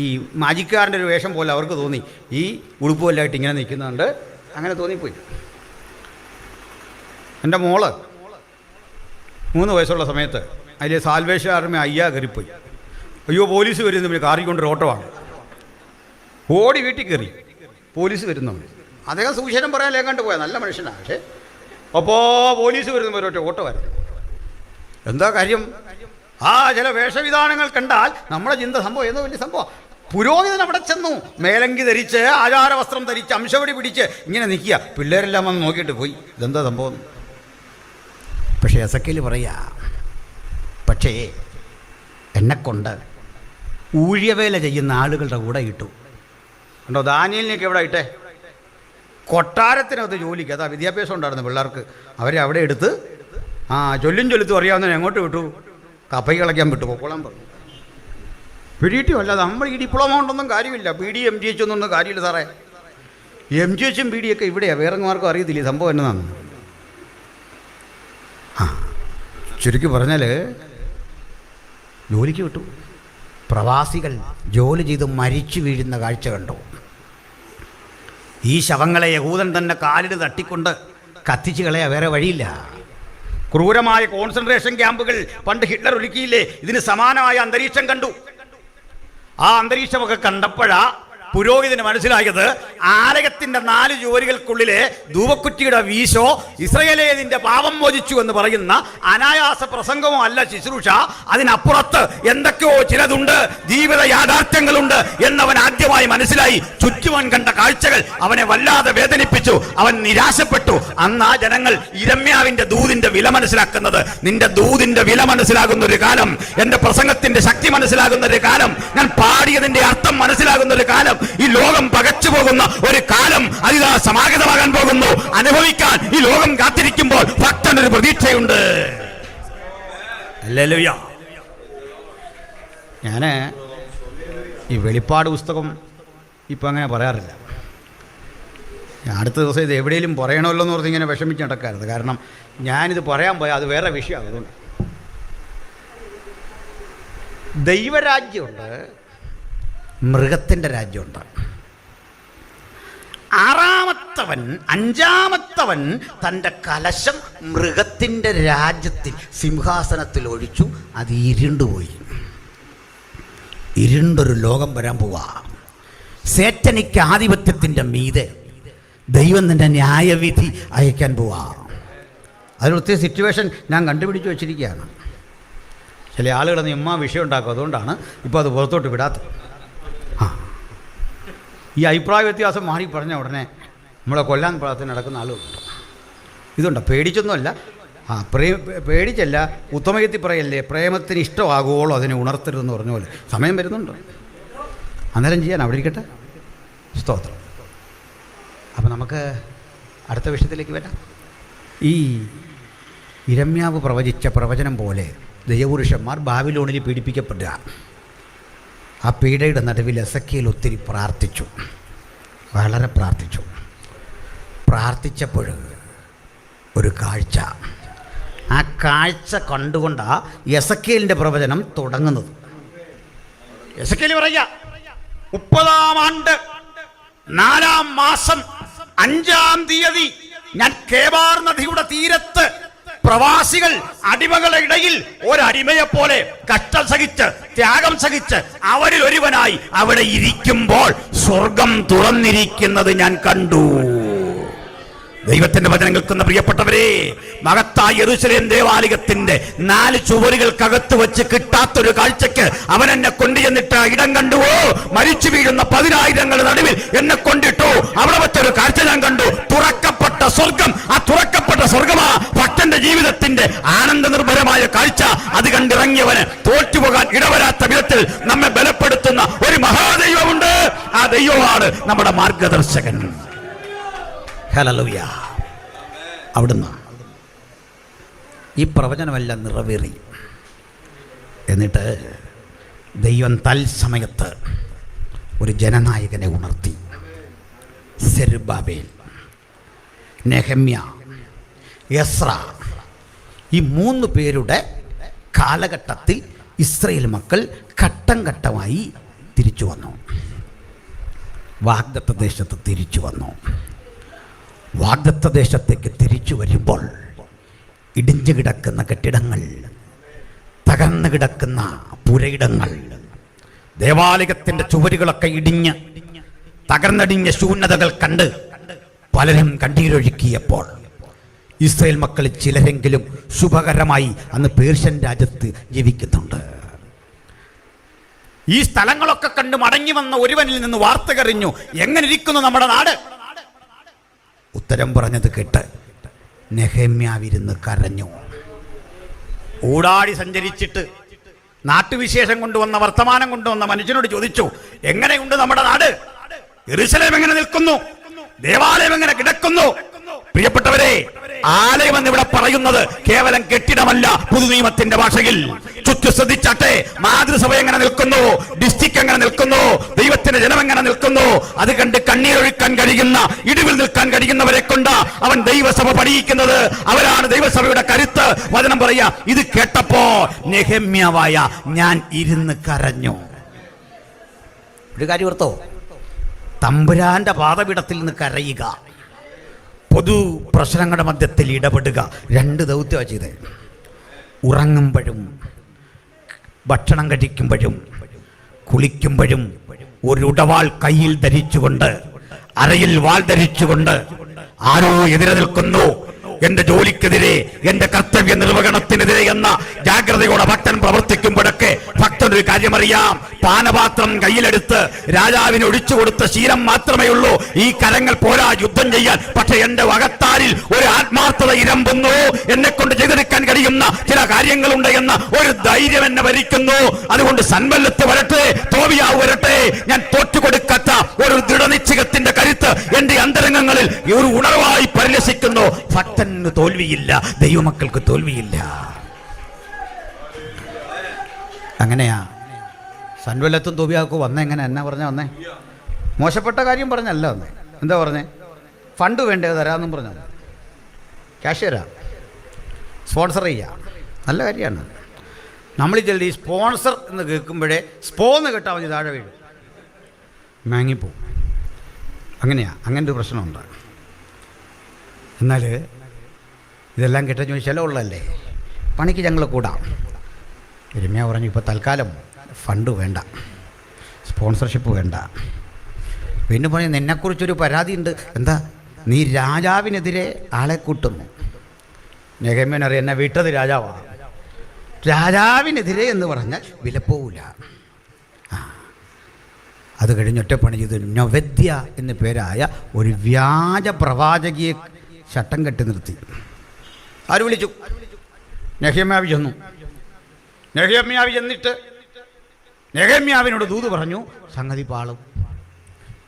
ഈ മാജിക്കാരൻ്റെ ഒരു വേഷം പോലെ അവർക്ക് തോന്നി. ഈ ഉടുപ്പുമല്ലായിട്ട് ഇങ്ങനെ നിൽക്കുന്നുണ്ട്, അങ്ങനെ തോന്നിപ്പോയി. എൻ്റെ മോള് 3 വയസ്സുള്ള സമയത്ത് അതിൽ സാൽവേഷൻ ആർമി അയ്യാ കയറിപ്പോയി. അയ്യോ പോലീസ് വരുന്നു, പിന്നെ കാറി കൊണ്ടൊരു ഓട്ടമാണ്. ഓടി വീട്ടിൽ കയറി, പോലീസ് വരുന്നുണ്ട്. അദ്ദേഹം സൂചനം പറയാൻ ലേക്കാണ്ട് പോയാൽ നല്ല മനുഷ്യനാണ്. പക്ഷേ അപ്പോൾ പോലീസ് വരുന്ന ഒരൊറ്റ ഓട്ടമായിരുന്നു. എന്താ കാര്യം? ചില വേഷവിധാനങ്ങൾ കണ്ടാൽ നമ്മുടെ ചിന്ത സംഭവം ഏതോ വലിയ സംഭവം. പുരോഹിതൻ അവിടെ ചെന്നു, മേലങ്കി ധരിച്ച് ആചാരവസ്ത്രം ധരിച്ച് അംശവടി പിടിച്ച് ഇങ്ങനെ നിൽക്കുക. പിള്ളേരെല്ലാം വന്ന് നോക്കിയിട്ട് പോയി, ഇതെന്താ സംഭവം? പക്ഷേ എസക്കേൽ പറയാ, പക്ഷേ എന്നെക്കൊണ്ട് ഊഴിയവേല ചെയ്യുന്ന ആളുകളുടെ കൂടെ ഇട്ടു. കണ്ടോ, ദാനിയേലിനെയൊക്കെ എവിടെ ഇട്ടേ? കൊട്ടാരത്തിനകത്ത് ജോലിക്ക്. അതാ വിദ്യാഭ്യാസം ഉണ്ടായിരുന്നു പിള്ളേർക്ക്. അവരെ അവിടെ എടുത്ത് ചൊല്ലുത്തും അറിയാവുന്നതിനെ എങ്ങോട്ട് വിട്ടു? കപ്പയ്ക്ക് കളിക്കാൻ വിട്ടു, പൊക്കോളാൻ പറഞ്ഞു. പിടിയിട്ടും അല്ല, നമ്മൾ ഈ ഡിപ്ലോമ കൊണ്ടൊന്നും കാര്യമില്ല. BD MGH ഒന്നും കാര്യമില്ല സാറേ. MGH BD ഒക്കെ ഇവിടെയാണ്, വേറെ ആർക്കും അറിയത്തില്ല സംഭവം എന്നതാണ്. ചുരുക്കി പറഞ്ഞാൽ ജോലിക്ക് വിട്ടു. പ്രവാസികൾ ജോലി ചെയ്ത് മരിച്ചു വീഴുന്ന കാഴ്ച കണ്ടു. ഈ ശവങ്ങളെ യഹൂദൻ തന്നെ കാലിൽ തട്ടിക്കൊണ്ട് കത്തിച്ച് കളയാ, വേറെ വഴിയില്ല. ക്രൂരമായ കോൺസെൻട്രേഷൻ ക്യാമ്പുകൾ പണ്ട് ഹിറ്റ്ലർ ഒരുക്കിയില്ലേ? ഇതിന് സമാനമായ അന്തരീക്ഷം കണ്ടു. ആ അന്തരീക്ഷമൊക്കെ കണ്ടപ്പോഴാ പുരോഹിതന് മനസ്സിലായത്, ആലയത്തിൻ്റെ 4 ചുവരുകൾക്കുള്ളിലെ ധൂപക്കുറ്റിയുടെ വീശോ ഇസ്രയേലിന്റെ പാപം മോചിച്ചു എന്ന് പറയുന്ന അനായാസ പ്രസംഗമോ അല്ല ശുശ്രൂഷ. അതിനപ്പുറത്ത് എന്തൊക്കെയോ ചിലതുണ്ട്, ജീവിത യാഥാർത്ഥ്യങ്ങളുണ്ട് എന്നവൻ ആദ്യമായി മനസ്സിലായി. ചുറ്റുവൻ കണ്ട കാഴ്ചകൾ അവനെ വല്ലാതെ വേദനിപ്പിച്ചു. അവൻ നിരാശപ്പെട്ടു. അന്ന് ആ ജനങ്ങൾ ഇരമ്യാവിന്റെ ദൂതിന്റെ വില മനസ്സിലാക്കുന്നത്. നിന്റെ ദൂതിന്റെ വില മനസ്സിലാകുന്ന ഒരു കാലം, എന്റെ പ്രസംഗത്തിന്റെ ശക്തി മനസ്സിലാകുന്ന ഒരു കാലം, ഞാൻ പാടിയതിന്റെ അർത്ഥം മനസ്സിലാകുന്ന ഒരു കാലം, ഈ ലോകം പകച്ചു പോകുന്ന ഒരു കാലം അതിതാ സമാഗതമാകാൻ പോകുന്നു. അനുഭവിക്കാൻ ഈ ലോകം കാത്തിരിക്കുമ്പോൾ ഭക്തനൊരു പ്രതീക്ഷയുണ്ട്. ഹല്ലേലൂയ. ഞാൻ ഈ വെളിപ്പാട് പുസ്തകം ഇപ്പം അങ്ങനെ പറയാറില്ല. അടുത്ത ദിവസം ഇത് എവിടെയെങ്കിലും പറയണമല്ലോ എന്ന് പറഞ്ഞ് ഇങ്ങനെ വിഷമിച്ച് നടക്കരുത്. കാരണം ഞാനിത് പറയാൻ പോയാൽ അത് വേറെ വിഷയമാണ്. അതുകൊണ്ട് ദൈവരാജ്യമുണ്ട്, മൃഗത്തിൻ്റെ രാജ്യമുണ്ട്. 5-ാമത്തവൻ തൻ്റെ കലശം മൃഗത്തിൻ്റെ രാജ്യത്തിൽ സിംഹാസനത്തിൽ ഒഴിച്ചു. അത് ഇരുണ്ടുപോയി. ഇരുണ്ടൊരു ലോകം വരാൻ പോവാ. സേറ്റനിക്ക് ആധിപത്യത്തിൻ്റെ മീതെ ദൈവം നിൻ്റെ ന്യായവിധി അയക്കാൻ പോവാ. അതിനൊത്തിരി സിറ്റുവേഷൻ ഞാൻ കണ്ടുപിടിച്ച് വെച്ചിരിക്കുകയാണ്. ചില ആളുകൾ വിഷയം ഉണ്ടാക്കും. അതുകൊണ്ടാണ് ഇപ്പോൾ അത് പുറത്തോട്ട് വിടാത്തത്. ഈ അഭിപ്രായ വ്യത്യാസം മാറി പറഞ്ഞ ഉടനെ നമ്മളെ കൊല്ലാൻ പ്രാർത്ഥന നടക്കുന്ന ആളുകളുണ്ട്. ഇതുണ്ടോ? പേടിച്ചൊന്നുമല്ല, പേടിച്ചല്ല, ഉത്തമയത്തിൽ പറയല്ലേ, പ്രേമത്തിന് ഇഷ്ടമാകുവോളോ അതിനെ ഉണർത്തരുതെന്ന് പറഞ്ഞ പോലെ സമയം വരുന്നുണ്ട്. അന്നേരം ചെയ്യാൻ അവിടെ ഇരിക്കട്ടെ. സ്തോത്രം. അപ്പം നമുക്ക് അടുത്ത വിഷയത്തിലേക്ക് വരാം. ഈ ഇരമ്യാവ് പ്രവചിച്ച പ്രവചനം പോലെ ദൈവപുരുഷന്മാർ ബാബിലോണിൽ പീഡിപ്പിക്കപ്പെടുക. ആ പീഡയുടെ നടുവിൽ എസെക്കിയേൽ ഒത്തിരി പ്രാർത്ഥിച്ചു, വളരെ പ്രാർത്ഥിച്ചു. പ്രാർത്ഥിച്ചപ്പോൾ ഒരു കാഴ്ച, ആ കാഴ്ച കണ്ടുകൊണ്ടാണ് എസെക്കിയേലിൻ്റെ പ്രവചനം തുടങ്ങുന്നത്. എസെക്കിയേൽ പറയുക, 30-ാം ആണ്ട് 4-ാം മാസം 5-ാം തീയതി ഞാൻ കേബാർ നദിയുടെ തീരത്ത് പ്രവാസികൾ അടിമകളുടെ ഇടയിൽ ഒരടിമയെപ്പോലെ കഷ്ടം സഹിച്ച് ത്യാഗം സഹിച്ച് അവരിൽ ഒരുവനായി അവിടെ ഇരിക്കുമ്പോൾ സ്വർഗം തുറന്നിരിക്കുന്നത് ഞാൻ കണ്ടു. ദൈവത്തിന്റെ വചനം കേൾക്കുന്ന പ്രിയപ്പെട്ടവരെ, മഹത്തായ ആ യെരൂശലേം ദേവാലയത്തിന്റെ 4 ചുവരുകൾക്കകത്ത് വെച്ച് കിട്ടാത്തൊരു കാഴ്ചക്ക് അവൻ എന്നെ കൊണ്ടുചെന്നിട്ട് ഇടം കണ്ടുവോ, മരിച്ചു വീഴുന്ന 10,000 നടുവിൽ എന്നെ കൊണ്ടിട്ടു. അവിടെ വെച്ചൊരു കാഴ്ച ഞാൻ കണ്ടു. തുറക്കപ്പെട്ട സ്വർഗം. ആ തുറക്കപ്പെട്ട സ്വർഗമാ ഭക്തന്റെ ജീവിതത്തിന്റെ ആനന്ദ നിർഭരമായ കാഴ്ച. അത് കണ്ടിറങ്ങിയവന് തോറ്റുപോകാൻ ഇടവരാത്ത വിധത്തിൽ നമ്മെ ബലപ്പെടുത്തുന്ന ഒരു മഹാദൈവമുണ്ട്. ആ ദൈവമാണ് നമ്മുടെ മാർഗദർശകൻ. ഹല്ലേലൂയ. അവിടുന്ന് ഈ പ്രവചനമെല്ലാം നിറവേറി. എന്നിട്ട് ദൈവം തൽസമയത്ത് ഒരു ജനനായകനെ ഉണർത്തി. സെരുബ്ബാബേൽ, നെഹമ്യ, എസ്ര, ഈ 3 പേരുടെ കാലഘട്ടത്തിൽ ഇസ്രായേൽ മക്കൾ ഘട്ടം ഘട്ടമായി തിരിച്ചു വന്നു. വാഗ്ദത്ത ദേശത്ത് തിരിച്ചു വന്നു. വാഗ്ദത്ത ദേശത്തേക്ക് തിരിച്ചു വരുമ്പോൾ ഇടിഞ്ഞു കിടക്കുന്ന കെട്ടിടങ്ങൾ, തകർന്നു കിടക്കുന്ന പുരയിടങ്ങൾ, ദേവാലയത്തിൻ്റെ ചുവരുകളൊക്കെ ഇടിഞ്ഞ് തകർന്നടിഞ്ഞ ശൂന്യതകൾ കണ്ട് പലരും കണ്ണീരൊഴുക്കിയപ്പോൾ ഇസ്രായേൽ മക്കൾ ചിലരെങ്കിലും ശുഭകരമായി അന്ന് പേർഷ്യൻ രാജ്യത്ത് ജീവിക്കുന്നുണ്ട്. ഈ സ്ഥലങ്ങളൊക്കെ കണ്ട് മടങ്ങി വന്ന ഒരുവനിൽ നിന്ന് വാർത്തകറിഞ്ഞു, എങ്ങനെ ഇരിക്കുന്നു നമ്മുടെ നാട്? ഉത്തരം പറഞ്ഞത് കേട്ട് നെഹമ്യാവിരുന്ന് കരഞ്ഞു. ഊടാടി സഞ്ചരിച്ചിട്ട് നാട്ടുവിശേഷം കൊണ്ടുവന്ന, വർത്തമാനം കൊണ്ടുവന്ന മനുഷ്യനോട് ചോദിച്ചു, എങ്ങനെയുണ്ട് നമ്മുടെ നാട്? യെരൂശലേം എങ്ങനെ നിൽക്കുന്നു? ദേവാലയം എങ്ങനെ കിടക്കുന്നു? പ്രിയപ്പെട്ടവരെ, ആലയം എന്നിവിടെ പറയുന്നത് കേവലം കെട്ടിടമല്ല. പുതുനിയമത്തിന്റെ ഭാഷയിൽ ചുറ്റു ശ്രദ്ധിച്ചാട്ടെ. മാതൃസഭ എങ്ങനെ നിൽക്കുന്നു? ഡിസ്ട്രിക്ട് എങ്ങനെ നിൽക്കുന്നു? ദൈവത്തിന്റെ ജനം എങ്ങനെ നിൽക്കുന്നു? അത് കണ്ട് കണ്ണീരൊഴുക്കാൻ കഴിയുന്ന, ഇടിവിൽ നിൽക്കാൻ കഴിയുന്നവരെ കൊണ്ട് അവൻ ദൈവസഭ പണിയിക്കുന്നത്. അവരാണ് ദൈവസഭയുടെ കരുത്ത്. വചനം പറയാ, ഇത് കേട്ടപ്പോ നെഹമ്യാവായ ഞാൻ ഇരുന്ന് കരഞ്ഞു. ഒരു കാര്യം ഓർത്തോ, തമ്പുരാന്റെ പാദപീഠത്തിൽ നിന്ന് കരയുക, പൊതു പ്രശ്നങ്ങളുടെ മധ്യത്തിൽ ഇടപെടുക, 2 ദൗത്യമാണ് ചെയ്തത്. ഉറങ്ങുമ്പോഴും ഭക്ഷണം കഴിക്കുമ്പോഴും കുളിക്കുമ്പോഴും ഒരു ഉടവാൾ കയ്യിൽ ധരിച്ചുകൊണ്ട്, അരയിൽ വാൾ ധരിച്ചുകൊണ്ട് ആരോ എതിരെ നിൽക്കുന്നു, എന്റെ ജോലിക്കെതിരെ, എന്റെ കർത്തവ്യ നിർവഹണത്തിനെതിരെ എന്ന ജാഗ്രതയോടെ ഭക്തൻ പ്രവർത്തിക്കുമ്പോഴൊക്കെ ഭക്തനൊരു കാര്യമറിയാം. പാനപാത്രം കയ്യിലെടുത്ത് രാജാവിന് ഒഴിച്ചു കൊടുത്ത ശീലം മാത്രമേ ഉള്ളൂ. ഈ കരങ്ങൾ പോരാ യുദ്ധം ചെയ്യാൻ. പക്ഷെ എന്റെ വകത്താരിൽ ഒരു ആത്മാർത്ഥത ഇരമ്പുന്നു, എന്നെ കൊണ്ട് ചെയ്തെടുക്കാൻ കഴിയുന്ന ചില കാര്യങ്ങളുണ്ട് എന്ന ഒരു ധൈര്യം എന്നെ ഭരിക്കുന്നു. അതുകൊണ്ട് സൻബല്ലത്ത് വരട്ടെ, തോബിയാവ് വരട്ടെ, ഞാൻ തോറ്റുകൊടുക്കാത്ത ഒരു ദൃഢനിശ്ചയത്തിന്റെ കരുത്ത് എന്റെ അന്തരംഗങ്ങളിൽ ഒരു ഉണർവായി പരിലസിക്കുന്നു. ഭക്തന് തോൽവിയില്ല, ദൈവമക്കൾക്ക് തോൽവിയില്ല. അങ്ങനെയാ സൻബല്ലത്തും തോബിയാക്കും വന്നേ. എങ്ങനെ എന്നാ പറഞ്ഞ വന്നേ? മോശപ്പെട്ട കാര്യം പറഞ്ഞല്ല വന്നേ. എന്താ പറഞ്ഞേ? ഫണ്ട് വേണ്ടേ തരാമെന്നും പറഞ്ഞു. ക്യാഷ് തരാം, സ്പോൺസർ ചെയ്യാം. നല്ല കാര്യമാണ്. നമ്മൾ ചെല്ലി ഈ സ്പോൺസർ എന്ന് കേൾക്കുമ്പോഴേ സ്പോന്ന് കേട്ടാൽ മതി, താഴെ വീഴും, മാങ്ങിപ്പോവും. അങ്ങനെയാ, അങ്ങനെ ഒരു പ്രശ്നമുണ്ട്. എന്നാൽ ഇതെല്ലാം കിട്ടാൻ ചോദിച്ചാലോ ഉള്ളതല്ലേ, പണിക്ക് ഞങ്ങൾ കൂടാം. രമ്യ പറഞ്ഞു, ഇപ്പോൾ തൽക്കാലം ഫണ്ട് വേണ്ട, സ്പോൺസർഷിപ്പ് വേണ്ട. പിന്നെ പറഞ്ഞു, നിന്നെക്കുറിച്ചൊരു പരാതിയുണ്ട്. എന്താ? നീ രാജാവിനെതിരെ ആളെ കൂട്ടുന്നു. നെഹമ്യാനറിയാം, എന്നെ വിട്ടത് രാജാവാണ്. രാജാവിനെതിരെ എന്ന് പറഞ്ഞാൽ വിലപ്പോവില്ല. അത് കഴിഞ്ഞൊറ്റപ്പണി ചെയ്ത് നൊവദ്യ എന്നു പേരായ ഒരു വ്യാജ പ്രവാചകിയെ ചട്ടം കെട്ടി നിർത്തി. ആര് വിളിച്ചു? നെഹമ്യാവ് ചെന്നു. നെഹമ്യാവ് ചെന്നിട്ട് നെഹമ്യാവിനോട് ദൂത് പറഞ്ഞു, സംഗതി പാളും.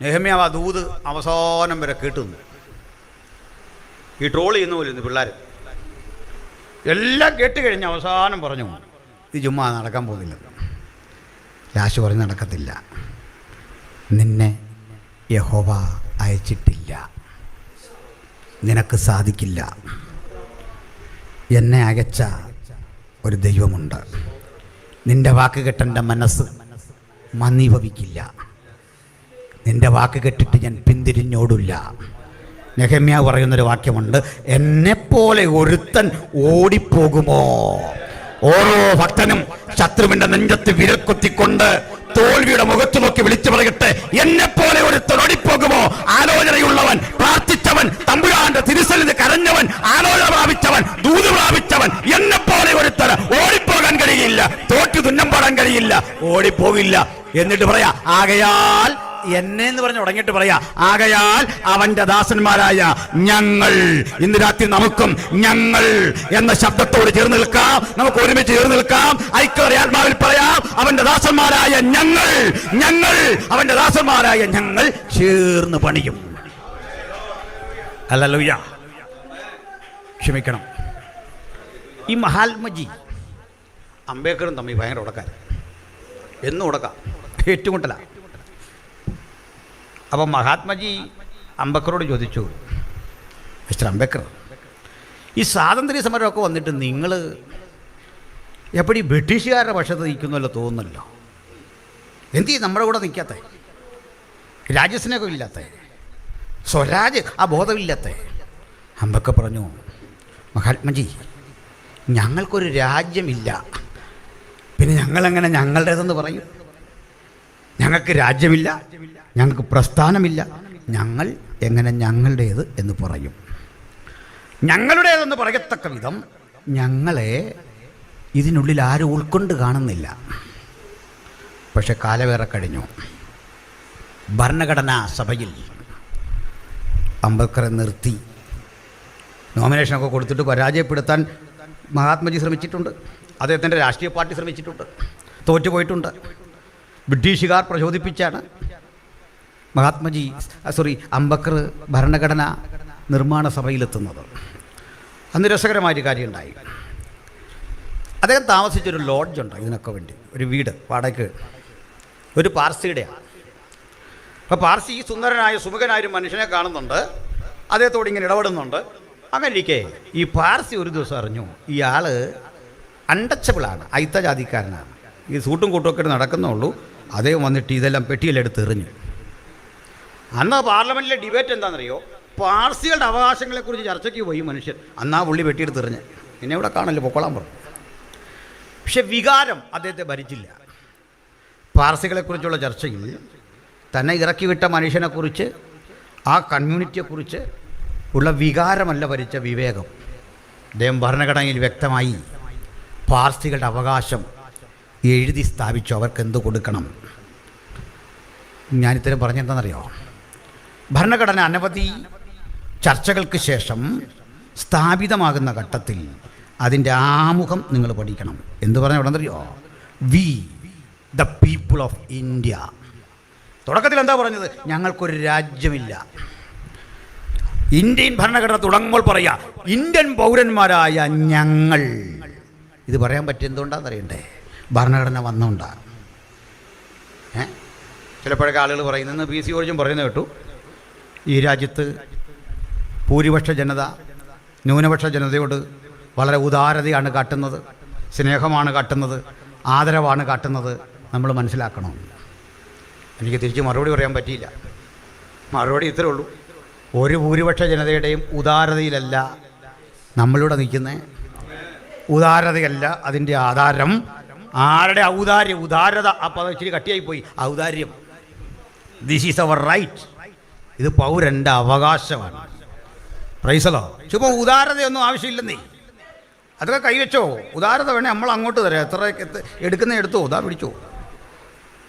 നെഹമ്യാവ് ആ ദൂത് അവസാനം വരെ കേട്ടുന്നു. ഈ ട്രോൾ ചെയ്യുന്ന പോലെ പിള്ളേർ എല്ലാം കേട്ട് കഴിഞ്ഞ് അവസാനം പറഞ്ഞു, ഇത് ചുമ്മാ നടക്കാൻ പോകുന്നില്ല. ലാശ് പറഞ്ഞ് നടക്കത്തില്ല, നിന്നെ യഹോവ അയച്ചിട്ടില്ല, നിനക്ക് സാധിക്കില്ല. എന്നെ അയച്ച ഒരു ദൈവമുണ്ട്. നിന്റെ വാക്ക് കെട്ടെൻ്റെ മനസ്സ് മന്ദീഭവിക്കില്ല. നിന്റെ വാക്ക് കെട്ടിട്ട് ഞാൻ പിന്തിരിഞ്ഞോടില്ല. നെഹമ്യാവ് പറയുന്നൊരു വാക്യമുണ്ട്, എന്നെപ്പോലെ ഒരുത്തൻ ഓടിപ്പോകുമോ? ഓരോ ഭക്തനും ശത്രുവിന്റെ നെഞ്ചത്ത് വിരൽ കുത്തിക്കൊണ്ട് തോൽവിയുടെ മുഖത്ത് നോക്കി വിളിച്ചു പറയട്ടെ, എന്നെപ്പോലെ ഒരുത്തൻ ഓടിപ്പോകുമോ? ആലോചനയുള്ളവൻ, പ്രാർത്ഥിച്ചവൻ, തമ്പുരാന്റെ തിരുസന്നിധി കരഞ്ഞവൻ, ആലോചന പ്രാപിച്ചവൻ പ്രാപിച്ചവൻ, ദൂത് പ്രാപിച്ചവൻ, എന്നെ പോലെ ഒരുത്തര ഓടിപ്പോകാൻ കഴിയില്ല, തോറ്റു തുന്നം പാടാൻ കഴിയില്ല, ഓടിപ്പോകില്ല. എന്നിട്ട് പറയാ, ആകയാൽ എന്നെ എന്ന് പറഞ്ഞ് തുടങ്ങിയിട്ട് പറയാ, ആകയാൽ അവന്റെ ദാസന്മാരായ ഞങ്ങൾ. ഇന്ന് രാത്രി നമുക്കും ഞങ്ങൾ എന്ന ശബ്ദത്തോട് ചേർന്ന് നിൽക്കാം, നമുക്ക് ഒരുമിച്ച് ചേർന്ന് നിൽക്കാം, ഐക്യആത്മാവിൽ പറയാം, അവന്റെ ദാസന്മാരായ ഞങ്ങൾ, ഞങ്ങൾ, അവന്റെ ദാസന്മാരായ ഞങ്ങൾ ചേർന്ന് പണിയും. ഹല്ലേലൂയ. ക്ഷമിക്കണം, ഈ മഹാത്മജി അംബേദ്കറും തമ്മിൽ ഭയങ്കര ഉടക്കാൻ, എന്നും ഉടക്കാം, ഏറ്റുമുട്ടല. അപ്പം മഹാത്മജി അംബേദ്കറോട് ചോദിച്ചു, മിസ്റ്റർ അംബേദ്കർ, ഈ സ്വാതന്ത്ര്യ സമരമൊക്കെ വന്നിട്ട് നിങ്ങൾ എപ്പോഴും ഈ ബ്രിട്ടീഷുകാരുടെ പക്ഷത്ത് നിൽക്കുമല്ലോ തോന്നുന്നല്ലോ, എന്ത് ചെയ്യും നമ്മുടെ കൂടെ നിൽക്കാത്ത, രാജ്യസ്നേഹം ഇല്ലാത്ത, സ്വരാജ് ആ ബോധമില്ലാത്ത? അംബേദ്കർ പറഞ്ഞു, മഹാത്മജി, ഞങ്ങൾക്കൊരു രാജ്യമില്ല, പിന്നെ ഞങ്ങളെങ്ങനെ ഞങ്ങളുടേതെന്ന് പറയും? ഞങ്ങൾക്ക് രാജ്യമില്ല, ഞങ്ങൾക്ക് പ്രസ്ഥാനമില്ല, ഞങ്ങൾ എങ്ങനെ ഞങ്ങളുടേത് എന്ന് പറയും? ഞങ്ങളുടേതെന്ന് പറയത്തക്ക വിധം ഞങ്ങളെ ഇതിനുള്ളിൽ ആരും ഉൾക്കൊണ്ട് കാണുന്നില്ല. പക്ഷെ കാലവേറെ കഴിഞ്ഞു. ഭരണഘടനാ സഭയിൽ അംബേദ്കറെ നിർത്തി നോമിനേഷനൊക്കെ കൊടുത്തിട്ട് പരാജയപ്പെടുത്താൻ മഹാത്മജി ശ്രമിച്ചിട്ടുണ്ട്. അദ്ദേഹത്തിൻ്റെ രാഷ്ട്രീയ പാർട്ടി ശ്രമിച്ചിട്ടുണ്ട്, തോറ്റുപോയിട്ടുണ്ട്. ബ്രിട്ടീഷുകാർ പ്രചോദിപ്പിച്ചാണ് അംബേദ്കർ ഭരണഘടന നിർമ്മാണ സഭയിലെത്തുന്നത്. അന്ന് രസകരമായൊരു കാര്യമുണ്ടായി. അദ്ദേഹം താമസിച്ചൊരു ലോഡ്ജുണ്ട് ഇതിനൊക്കെ വേണ്ടി, ഒരു വീട് വാടകയ്ക്ക്, ഒരു പാർസിയുടെയാണ്. അപ്പോൾ പാർസി ഈ സുന്ദരനായ സുമുഖനായ ഒരു മനുഷ്യനെ കാണുന്നുണ്ട്, അദ്ദേഹത്തോട് ഇങ്ങനെ ഇടപെടുന്നുണ്ട്. അങ്ങനെ ഇരിക്കെ ഈ പാർസി ഒരു ദിവസം അറിഞ്ഞു ഇയാൾ അൺടച്ചബിളാണ്, അയിത്ത ജാതിക്കാരനാണ്, ഈ സൂട്ടും കൂട്ടുമൊക്കെ നടക്കുന്നുള്ളൂ. അദ്ദേഹം വന്നിട്ട് ഇതെല്ലാം പെട്ടിയിലെടുത്ത് എറിഞ്ഞു. അന്ന് പാർലമെൻറ്റിലെ ഡിബേറ്റ് എന്താണെന്നറിയോ? പാർസികളുടെ അവകാശങ്ങളെക്കുറിച്ച് ചർച്ചയ്ക്ക് പോയി മനുഷ്യൻ. അന്നാ പുള്ളി വെട്ടിയെടുത്ത് എറിഞ്ഞ്, എന്നെ ഇവിടെ കാണല്ലോ, പൊക്കോളാൻ പറഞ്ഞു. പക്ഷെ വികാരം അദ്ദേഹത്തെ ഭരിച്ചില്ല. പാർസികളെക്കുറിച്ചുള്ള ചർച്ചയിൽ തന്നെ ഇറക്കി വിട്ട മനുഷ്യനെക്കുറിച്ച്, ആ കമ്മ്യൂണിറ്റിയെക്കുറിച്ച് ഉള്ള വികാരമല്ല ഭരിച്ച വിവേകം. അദ്ദേഹം ഭരണഘടനയിൽ വ്യക്തമായി പാർസികളുടെ അവകാശം എഴുതി സ്ഥാപിച്ചു, അവർക്ക് എന്ത് കൊടുക്കണം. ഞാനിത്തരം പറഞ്ഞെന്താണെന്നറിയോ? ഭരണഘടന അനവധി ചർച്ചകൾക്ക് ശേഷം സ്ഥാപിതമാകുന്ന ഘട്ടത്തിൽ അതിൻ്റെ ആമുഖം നിങ്ങൾ പഠിക്കണം. എന്ത് പറഞ്ഞ ഇവിടെ അറിയോ? We the people of India. തുടക്കത്തിൽ എന്താ പറഞ്ഞത്? ഞങ്ങൾക്കൊരു രാജ്യമില്ല. ഇന്ത്യൻ ഭരണഘടന തുടങ്ങുമ്പോൾ പറയാ ഇന്ത്യൻ പൗരന്മാരായ ഞങ്ങൾ. ഇത് പറയാൻ പറ്റിയ എന്തുകൊണ്ടാണെന്നറിയണ്ടേ? ഭരണഘടന വന്നുകൊണ്ടാണ്. ചിലപ്പോഴൊക്കെ ആളുകൾ പറയുന്നത്, പി സി ജോർജും പറയുന്നത് കേട്ടു, ഈ രാജ്യത്ത് ഭൂരിപക്ഷ ജനത ന്യൂനപക്ഷ ജനതയോട് വളരെ ഉദാരതയാണ് കാട്ടുന്നത്, സ്നേഹമാണ് കാട്ടുന്നത്, ആദരവാണ് കാട്ടുന്നത്. നമ്മൾ മനസ്സിലാക്കണം. എനിക്ക് തിരിച്ച് മറുപടി പറയാൻ പറ്റിയില്ല. മറുപടി ഇത്രേ ഉള്ളൂ, ഒരു ഭൂരിപക്ഷ ജനതയുടെയും ഉദാരതയിലല്ല നമ്മളിവിടെ നിൽക്കുന്നത്. ഉദാരതയല്ല അതിൻ്റെ ആധാരം. ആരുടെ ഔദാര്യം? ഉദാരത അപ്പോൾ ഇച്ചിരി കട്ടിയായിപ്പോയി. ഔദാര്യം, ദിസ് ഈസ് അവർ റൈറ്റ്, ഇത് പൗരൻ്റെ അവകാശമാണ്. പ്രൈസലോ. ചുമ്മാ ഉദാരതയൊന്നും ആവശ്യമില്ലെന്നേ. അതൊക്കെ കൈവച്ചോ. ഉദാരത വേണേൽ നമ്മൾ അങ്ങോട്ട് തരാം, എത്ര എടുക്കുന്ന എടുത്തോ, ഉദാ പിടിച്ചോ,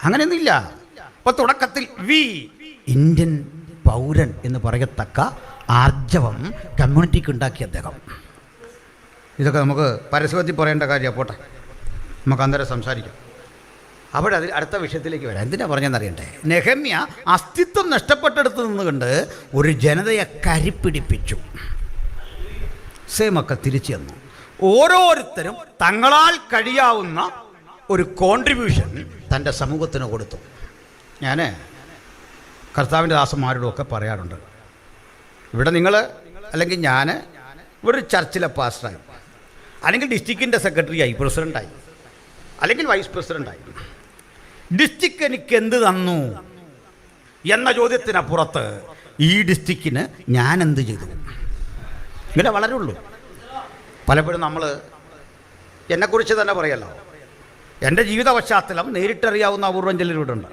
അങ്ങനെയൊന്നുമില്ല. അപ്പോൾ തുടക്കത്തിൽ വി ഇന്ത്യൻ പൗരൻ എന്ന് പറയത്തക്ക ആർജവം കമ്മ്യൂണിറ്റിക്ക് ഉണ്ടാക്കിയ അദ്ദേഹം. ഇതൊക്കെ നമുക്ക് പരസ്യത്തിൽ പറയേണ്ട കാര്യമാണ്. പോട്ടെ, നമുക്ക് അന്നേരം സംസാരിക്കാം. അവിടെ അതിൽ അടുത്ത വിഷയത്തിലേക്ക് വരാം. എന്തിനാ പറഞ്ഞെന്നറിയണ്ടേ? നെഹമ്യ അസ്തിത്വം നഷ്ടപ്പെട്ടെടുത്ത് നിന്നുകൊണ്ട് ഒരു ജനതയെ കരിപ്പിടിപ്പിച്ചു. സേമൊക്കെ തിരിച്ചു തന്നു. ഓരോരുത്തരും തങ്ങളാൽ കഴിയാവുന്ന ഒരു കോൺട്രിബ്യൂഷൻ തൻ്റെ സമൂഹത്തിന് കൊടുത്തു. ഞാൻ കർത്താവിൻ്റെ ദാസന്മാരോടൊക്കെ പറയാറുണ്ട്, ഇവിടെ നിങ്ങൾ അല്ലെങ്കിൽ ഞാൻ ഇവിടെ ഒരു ചർച്ചിലെ പാസ്റ്ററായി, അല്ലെങ്കിൽ ഡിസ്ട്രിക്റ്റിൻ്റെ സെക്രട്ടറിയായി, പ്രസിഡൻ്റായി, അല്ലെങ്കിൽ വൈസ് പ്രസിഡൻ്റായി, ഡിസ്ട്രിക്റ്റ് എനിക്ക് എന്ത് തന്നു എന്ന ചോദ്യത്തിനപ്പുറത്ത് ഈ ഡിസ്ട്രിക്റ്റിന് ഞാൻ എന്ത് ചെയ്തു, ഇങ്ങനെ വളരെ ഉള്ളൂ. പലപ്പോഴും നമ്മൾ എന്നെക്കുറിച്ച് തന്നെ പറയല്ലോ, എൻ്റെ ജീവിത പശ്ചാത്തലം നേരിട്ടറിയാവുന്ന അപൂർവം ചിലരിവിടുണ്ട്.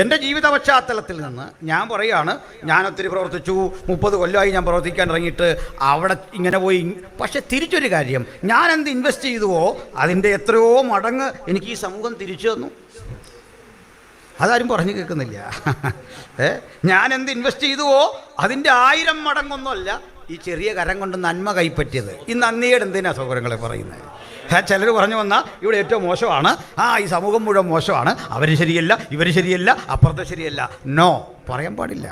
എൻ്റെ ജീവിത പശ്ചാത്തലത്തിൽ നിന്ന് ഞാൻ പറയുകയാണ്, ഞാൻ ഒത്തിരി പ്രവർത്തിച്ചു, 30 കൊല്ലമായി ഞാൻ പ്രവർത്തിക്കാൻ ഇറങ്ങിയിട്ട് അവിടെ ഇങ്ങനെ പോയി. പക്ഷെ തിരിച്ചൊരു കാര്യം, ഞാൻ എന്ത് ഇൻവെസ്റ്റ് ചെയ്തുവോ അതിൻ്റെ എത്രയോ മടങ്ങ് എനിക്ക് ഈ സമൂഹം തിരിച്ചു തന്നു. അതാരും പറഞ്ഞു കേൾക്കുന്നില്ല. ഞാൻ എന്ത് ഇൻവെസ്റ്റ് ചെയ്തുവോ അതിൻ്റെ 1000 മടങ്ങൊന്നുമല്ല ഈ ചെറിയ കരം കൊണ്ട് നന്മ കൈപ്പറ്റിയത്. ഈ നന്ദിയുടെ എന്തിനാ സൗകര്യങ്ങളെ പറയുന്നത്? ചിലർ പറഞ്ഞു വന്നാൽ ഇവിടെ ഏറ്റവും മോശമാണ്, ഈ സമൂഹം മുഴുവൻ മോശമാണ്, അവർ ശരിയല്ല, ഇവർ ശരിയല്ല, അപ്പുറത്തെ ശരിയല്ല. നോ, പറയാൻ പാടില്ല.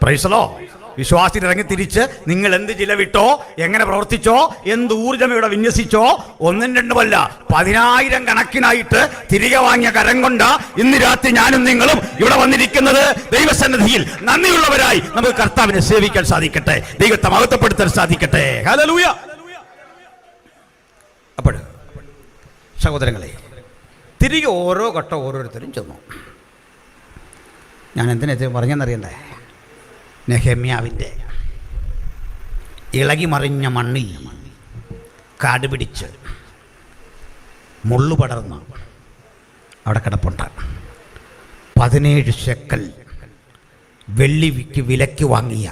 Praise the Lord. വിശ്വാസത്തിൽ ഇറങ്ങി തിരിച്ച് നിങ്ങൾ എന്ത് ചിലവിട്ടോ, എങ്ങനെ പ്രവർത്തിച്ചോ, എന്ത് ഊർജ്ജം ഇവിടെ വിന്യസിച്ചോ, 1 2 10,000 കണക്കിനായിട്ട് തിരികെ വാങ്ങിയ കരം കൊണ്ട് ഇന്ന് രാത്രി ഞാനും നിങ്ങളും ഇവിടെ വന്നിരിക്കുന്നത് ദൈവസന്നിധിയിൽ നന്ദിയുള്ളവരായി നമുക്ക് കർത്താവിനെ സേവിക്കാൻ സാധിക്കട്ടെ, ദൈവത്തെ മഹത്വപ്പെടുത്താൻ സാധിക്കട്ടെ. ഹല്ലേലൂയ. അപ്പോൾ സഹോദരങ്ങളെ, തിരികെ ഓരോ ഘട്ടം ഓരോരുത്തരും ചെന്നു. ഞാൻ എന്തിനാ പറഞ്ഞെന്നറിയണ്ടേ? നെഹെമ്യാവിൻ്റെ ഇളകി മറിഞ്ഞ മണ്ണിൽ കാട് പിടിച്ച് മുള്ളു പടർന്ന് അവിടെ കിടപ്പുണ്ട്. 17 ശെക്കൽ വെള്ളിക്ക് വിലയ്ക്ക് വാങ്ങിയ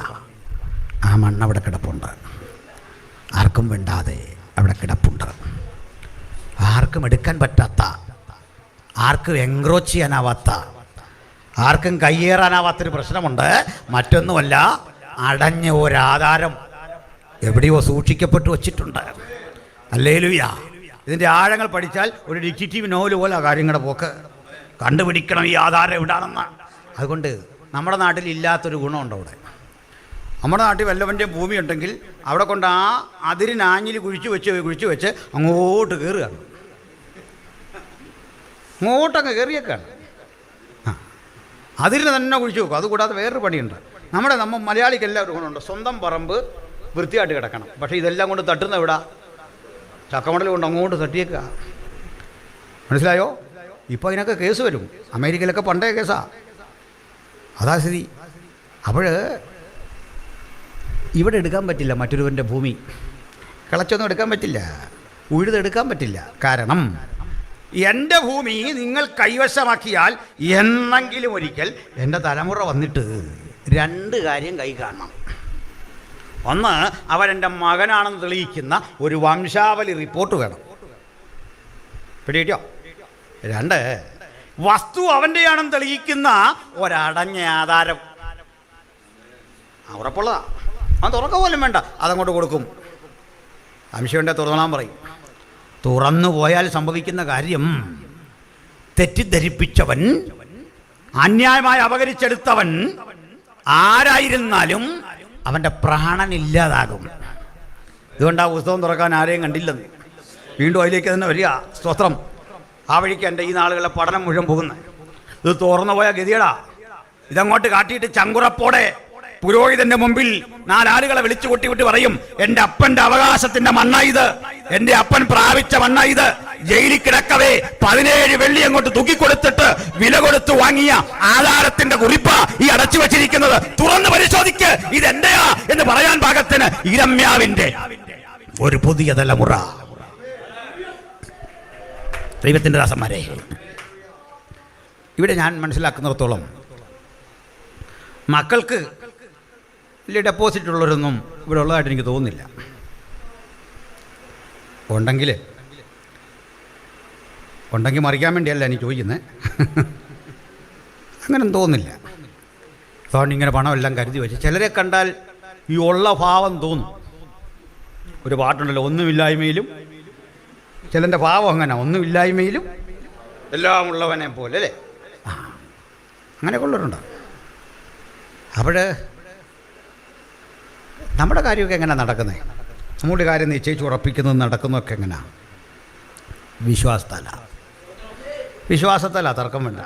ആ മണ്ണ് അവിടെ കിടപ്പുണ്ട്. ആർക്കും വേണ്ടാതെ അവിടെ കിടപ്പുണ്ട്. ആർക്കും എടുക്കാൻ പറ്റാത്ത, ആർക്കും എൻക്രോച്ച് ചെയ്യാനാവാത്ത, ആർക്കും കയ്യേറാനാവാത്തൊരു പ്രശ്നമുണ്ട്. മറ്റൊന്നുമല്ല, അടഞ്ഞ ഒരാധാരം എവിടെയോ സൂക്ഷിക്കപ്പെട്ടു വച്ചിട്ടുണ്ട്. ഹല്ലേലൂയ. ഇതിൻ്റെ ആഴങ്ങൾ പഠിച്ചാൽ ഒരു ഡിറ്റക്റ്റീവ് നോവൽ പോലെ ആ കാര്യങ്ങളുടെ പോക്ക്. കണ്ടുപിടിക്കണം ഈ ആധാരം എവിടാണെന്ന്. അതുകൊണ്ട് നമ്മുടെ നാട്ടിൽ ഇല്ലാത്തൊരു ഗുണമുണ്ട് അവിടെ. നമ്മുടെ നാട്ടിൽ വല്ലവൻ്റെയും ഭൂമി ഉണ്ടെങ്കിൽ അവിടെ കൊണ്ട് ആ അതിരിനാഞ്ഞിൽ കുഴിച്ച് വെച്ച് അങ്ങോട്ട് കയറുകയാണ്, അങ്ങോട്ടങ്ങ് കയറിയേക്കാണ്. അതിന് തന്നെ കുഴിച്ച് വെക്കും. അതുകൂടാതെ വേറൊരു പണിയുണ്ട്. നമ്മൾ മലയാളിക്ക് എല്ലാവരും ഗുണമുണ്ട്. സ്വന്തം പറമ്പ് വൃത്തിയായിട്ട് കിടക്കണം. പക്ഷേ ഇതെല്ലാം കൊണ്ട് തട്ടുന്ന എവിടാ? ചക്കമടൽ കൊണ്ട് അങ്ങോട്ട് തട്ടിയേക്കുക. മനസ്സിലായോ? ഇപ്പോൾ അതിനൊക്കെ കേസ് വരും. അമേരിക്കയിലൊക്കെ പണ്ടേ കേസാ. അതാ സ്ഥിതി. അപ്പോൾ ഇവിടെ എടുക്കാൻ പറ്റില്ല, മറ്റൊരുവൻ്റെ ഭൂമി കിളച്ചൊന്നും എടുക്കാൻ പറ്റില്ല, ഉഴുതെടുക്കാൻ പറ്റില്ല. കാരണം എൻ്റെ ഭൂമി നിങ്ങൾ കൈവശമാക്കിയാൽ എന്നെങ്കിലും ഒരിക്കൽ എൻ്റെ തലമുറ വന്നിട്ട് 2 കാര്യം കൈ കാണണം. ഒന്ന്, അവരെൻ്റെ മകനാണെന്ന് തെളിയിക്കുന്ന ഒരു വംശാവലി റിപ്പോർട്ട് വേണം. പിടികിട്ടിയോ? 2, വസ്തു അവൻ്റെയാണെന്ന് തെളിയിക്കുന്ന ഒരടഞ്ഞ ആധാരം. ഉറപ്പുള്ളതാ. അത് തുറക്ക പോലും വേണ്ട, അതങ്ങോട്ട് കൊടുക്കും. സംശയമുണ്ടെ തുറന്നോളാൻ പറയും. തുറന്നു പോയാൽ സംഭവിക്കുന്ന കാര്യം, തെറ്റിദ്ധരിപ്പിച്ചവൻ, അന്യായമായി അപകരിച്ചെടുത്തവൻ ആരായിരുന്നാലും അവൻ്റെ പ്രാണനില്ലാതാകും. ഇതുകൊണ്ട് ആ പുസ്തകം തുറക്കാൻ ആരെയും കണ്ടില്ലെന്ന്. വീണ്ടും അതിലേക്ക് തന്നെ വരിക. സ്തോത്രം. ആ വഴിക്ക് എൻ്റെ ഈ നാളുകളെ പഠനം മുഴുവൻ പോകുന്നത്. ഇത് തുറന്നു പോയ ഗതിയടാ. ഇതങ്ങോട്ട് കാട്ടിയിട്ട് ചങ്കുറപ്പോടെ പുരോഹിതന്റെ മുമ്പിൽ 4 ആളുകളെ വിളിച്ചു കൂട്ടിവിട്ട് പറയും, എൻ്റെ അപ്പൻ്റെ അവകാശത്തിന്റെ മണ്ണായത്, എൻ്റെ അപ്പൻ പ്രാപിച്ച മണ്ണായത്. ജയിലിൽ കിടക്കവേ 17 വെള്ളി അങ്ങോട്ട് തൂക്കിക്കൊടുത്തിട്ട് വില കൊടുത്തു വാങ്ങിയ ആധാരത്തിന്റെ കുറിപ്പ ഈ അടച്ചു വച്ചിരിക്കുന്നത്. തുറന്ന് പരിശോധിക്ക്, ഇതെന്റെയാ എന്ന് പറയാൻ പാകത്തിന് ഇരമ്യാവിന്റെ ഒരു പുതിയ തലമുറ. ദൈവത്തിന്റെ ദാസന്മാരെ, ഇവിടെ ഞാൻ മനസ്സിലാക്കുന്നിടത്തോളം മക്കൾക്ക് വലിയ ഡെപ്പോസിറ്റ് ഉള്ളവരൊന്നും ഇവിടെ ഉള്ളതായിട്ട് എനിക്ക് തോന്നുന്നില്ല. ഉണ്ടെങ്കിൽ മറിക്കാൻ വേണ്ടിയല്ല എനിക്ക് ചോദിക്കുന്നത്. അങ്ങനെയൊന്നും തോന്നുന്നില്ല. അതുകൊണ്ട് ഇങ്ങനെ പണമെല്ലാം കരുതി വെച്ച് ചിലരെ കണ്ടാൽ ഈ ഉള്ള ഭാവം തോന്നും. ഒരു പാട്ടുണ്ടല്ലോ, ഒന്നുമില്ലായ്മയിലും. ചിലൻ്റെ ഭാവം അങ്ങനെ, ഒന്നുമില്ലായ്മയിലും എല്ലാം ഉള്ളവനെ പോലെ, അല്ലേ? അങ്ങനെ ഉള്ളവരുണ്ട്. അപ്പോൾ നമ്മുടെ കാര്യമൊക്കെ എങ്ങനെയാണ് നടക്കുന്നത്? നമ്മുടെ കാര്യം നിശ്ചയിച്ച് ഉറപ്പിക്കുന്നത് നടക്കുന്നതൊക്കെ എങ്ങനെയാണ്? വിശ്വാസത്തല തർക്കം വേണ്ട.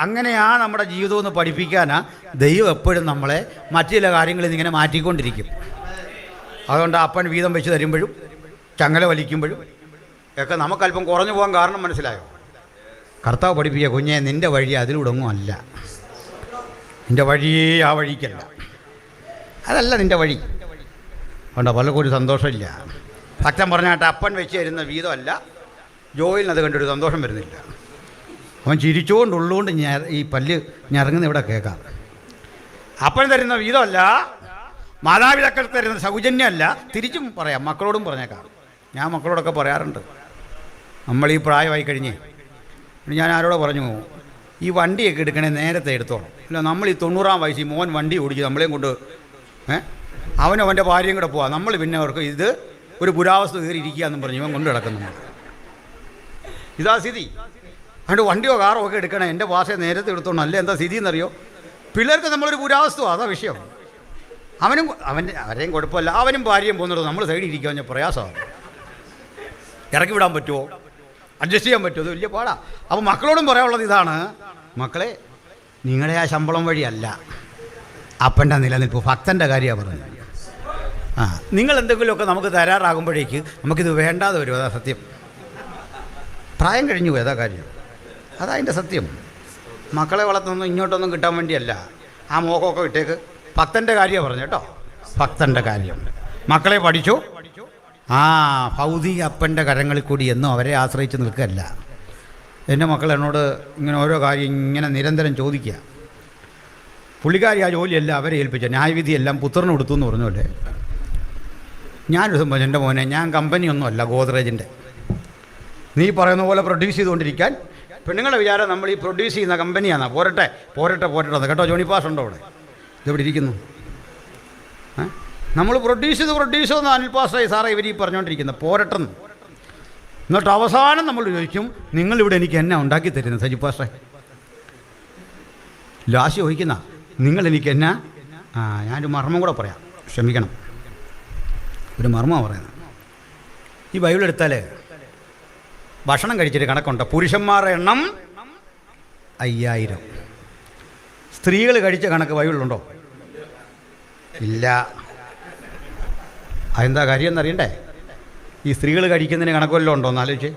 അങ്ങനെയാ നമ്മുടെ ജീവിതം എന്ന് പഠിപ്പിക്കാനാ ദൈവം എപ്പോഴും നമ്മളെ മറ്റു ചില കാര്യങ്ങളിൽ ഇങ്ങനെ മാറ്റിക്കൊണ്ടിരിക്കും. അതുകൊണ്ട് അപ്പൻ വീതം വെച്ച് തരുമ്പോഴും ചങ്ങല വലിക്കുമ്പോഴും ഒക്കെ നമുക്കല്പം കുറഞ്ഞു പോകാൻ കാരണം മനസ്സിലായോ? കർത്താവ് പഠിപ്പിക്കുക, കുഞ്ഞെ നിൻ്റെ വഴി അതിലൂടെ ഒന്നും അല്ല, നിൻ്റെ വഴിയേ ആ വഴിക്കല്ല, അതല്ല നിൻ്റെ വഴി. അതുകൊണ്ട് പലർക്കും ഒരു സന്തോഷമില്ല. സത്യം പറഞ്ഞാട്ട് അപ്പൻ വെച്ച് തരുന്ന വീതമല്ല, ജോയിലിനത് കണ്ടൊരു സന്തോഷം വരുന്നില്ല. അവൻ ചിരിച്ചുകൊണ്ട് ഉള്ളുകൊണ്ട് ഈ പല്ല് ഞറങ്ങുന്ന ഇവിടെ കേൾക്കാം. അപ്പം തരുന്ന വീതമല്ല, മാതാപിതാക്കൾ തരുന്ന സൗജന്യമല്ല. തിരിച്ചും പറയാം, മക്കളോടും പറഞ്ഞേക്കാം. ഞാൻ മക്കളോടൊക്കെ പറയാറുണ്ട്, നമ്മൾ ഈ പ്രായമായി കഴിഞ്ഞ് ഞാൻ ആരോടോ പറഞ്ഞു, ഈ വണ്ടിയൊക്കെ എടുക്കണേ നേരത്തെ എടുത്തോളാം. ഇല്ല, നമ്മൾ ഈ 90-ാം വയസ്സിൽ മോൻ വണ്ടി ഓടിച്ച് നമ്മളെയും കൊണ്ട് അവനും അവൻ്റെ ഭാര്യയും കൂടെ പോവാം. നമ്മൾ പിന്നെ അവർക്ക് ഇത് ഒരു പുരാവസ്ഥ കയറി ഇരിക്കുക എന്നും പറഞ്ഞു ഇവൻ കൊണ്ട് കിടക്കുന്നു. ഇതാ സ്ഥിതി. അതുകൊണ്ട് വണ്ടിയോ കാറോ ഒക്കെ എടുക്കണേ, എൻ്റെ ഭാഷ നേരത്തെ എടുത്തോണം. അല്ലേ എന്താ സ്ഥിതി എന്നറിയോ? പിള്ളേർക്ക് നമ്മളൊരു പുരാവസ്ഥ, അതാ വിഷയം. അവരെയും കുഴപ്പമില്ല, അവനും ഭാര്യയും പോകുന്നുണ്ടോ, നമ്മൾ സൈഡിൽ ഇരിക്കുക പറഞ്ഞാൽ പ്രയാസമാണ്. ഇറക്കി വിടാൻ പറ്റുമോ? അഡ്ജസ്റ്റ് ചെയ്യാൻ പറ്റുമോ? അത് വലിയ പാടാ. അപ്പോൾ മക്കളോടും പറയാനുള്ളത് ഇതാണ്, മക്കളെ, നിങ്ങളുടെ ആ ശമ്പളം വഴിയല്ല അപ്പൻ്റെ നിലനിൽപ്പ്, ഭക്തൻ്റെ കാര്യമാണ് പറഞ്ഞത്. നിങ്ങൾ എന്തെങ്കിലുമൊക്കെ നമുക്ക് തരാറാകുമ്പോഴേക്ക് നമുക്കിത് വേണ്ടാതെ വരും. അതാ സത്യം. പ്രായം കഴിഞ്ഞു പോയി, അതാ കാര്യം. അതാ അതിൻ്റെ സത്യം. മക്കളെ വളർത്തുന്നൊന്നും ഇങ്ങോട്ടൊന്നും കിട്ടാൻ വേണ്ടിയല്ല. ആ മോഹമൊക്കെ ഇട്ടേക്ക്. ഭക്തൻ്റെ കാര്യമാണ് പറഞ്ഞു കേട്ടോ, ഭക്തൻ്റെ കാര്യം. മക്കളെ പഠിച്ചു, ഭൗതിക അപ്പൻ്റെ കരങ്ങളിൽ കൂടി എന്നും അവരെ ആശ്രയിച്ച് നിൽക്കുകയല്ല. എൻ്റെ മക്കൾ എന്നോട് ഇങ്ങനെ ഓരോ കാര്യം ഇങ്ങനെ നിരന്തരം ചോദിക്കുക. പുള്ളിക്കാരി ആ ജോലിയെല്ലാം അവരെ ഏൽപ്പിച്ച, ന്യായവിധിയെല്ലാം പുത്രന് കൊടുത്തു എന്ന് പറഞ്ഞല്ലേ. ഞാനൊരു സംഭവം, എൻ്റെ മോനെ, ഞാൻ കമ്പനിയൊന്നുമല്ല ഗോദ്രേജിൻ്റെ. നീ പറയുന്ന പോലെ പ്രൊഡ്യൂസ് ചെയ്തുകൊണ്ടിരിക്കാൻ പെണ്ണുങ്ങളുടെ വിചാരം നമ്മൾ ഈ പ്രൊഡ്യൂസ് ചെയ്യുന്ന കമ്പനിയാണ്. പോരട്ടെ പോരട്ടെ പോരട്ടെ കേട്ടോ. ജോണി പാസ് ഉണ്ടോ അവിടെ? ഇതെവിടെ ഇരിക്കുന്നു? നമ്മൾ പ്രൊഡ്യൂസ് ചെയ്ത് അനിൽ പാസ്സായി സാറേ ഇവർ ഈ പറഞ്ഞുകൊണ്ടിരിക്കുന്നത് പോരട്ടെന്ന്. എന്നിട്ട് അവസാനം നമ്മൾ ചോദിക്കും, നിങ്ങളിവിടെ എനിക്ക് എന്നാ ഉണ്ടാക്കി തരുന്നത് സജി പാസ്സേ? ലാസ്റ്റ് ചോദിക്കുന്ന, നിങ്ങളെനിക്ക് എന്നാ? ഞാനൊരു മർമ്മം കൂടെ പറയാം, ക്ഷമിക്കണം, ഒരു മർമ്മമാണ് പറയുന്നത്. ഈ ബൈബിൾ എടുത്താൽ ഭക്ഷണം കഴിച്ചിട്ട് കണക്കുണ്ട്. പുരുഷന്മാരുടെ എണ്ണം 5000. സ്ത്രീകൾ കഴിച്ച കണക്ക് ബൈബിളിലുണ്ടോ? ഇല്ല. അതെന്താ കാര്യം എന്നറിയണ്ടേ? ഈ സ്ത്രീകൾ കഴിക്കുന്നതിന് കണക്കുമല്ലോ ഉണ്ടോ എന്ന് ആലോചിച്ച്.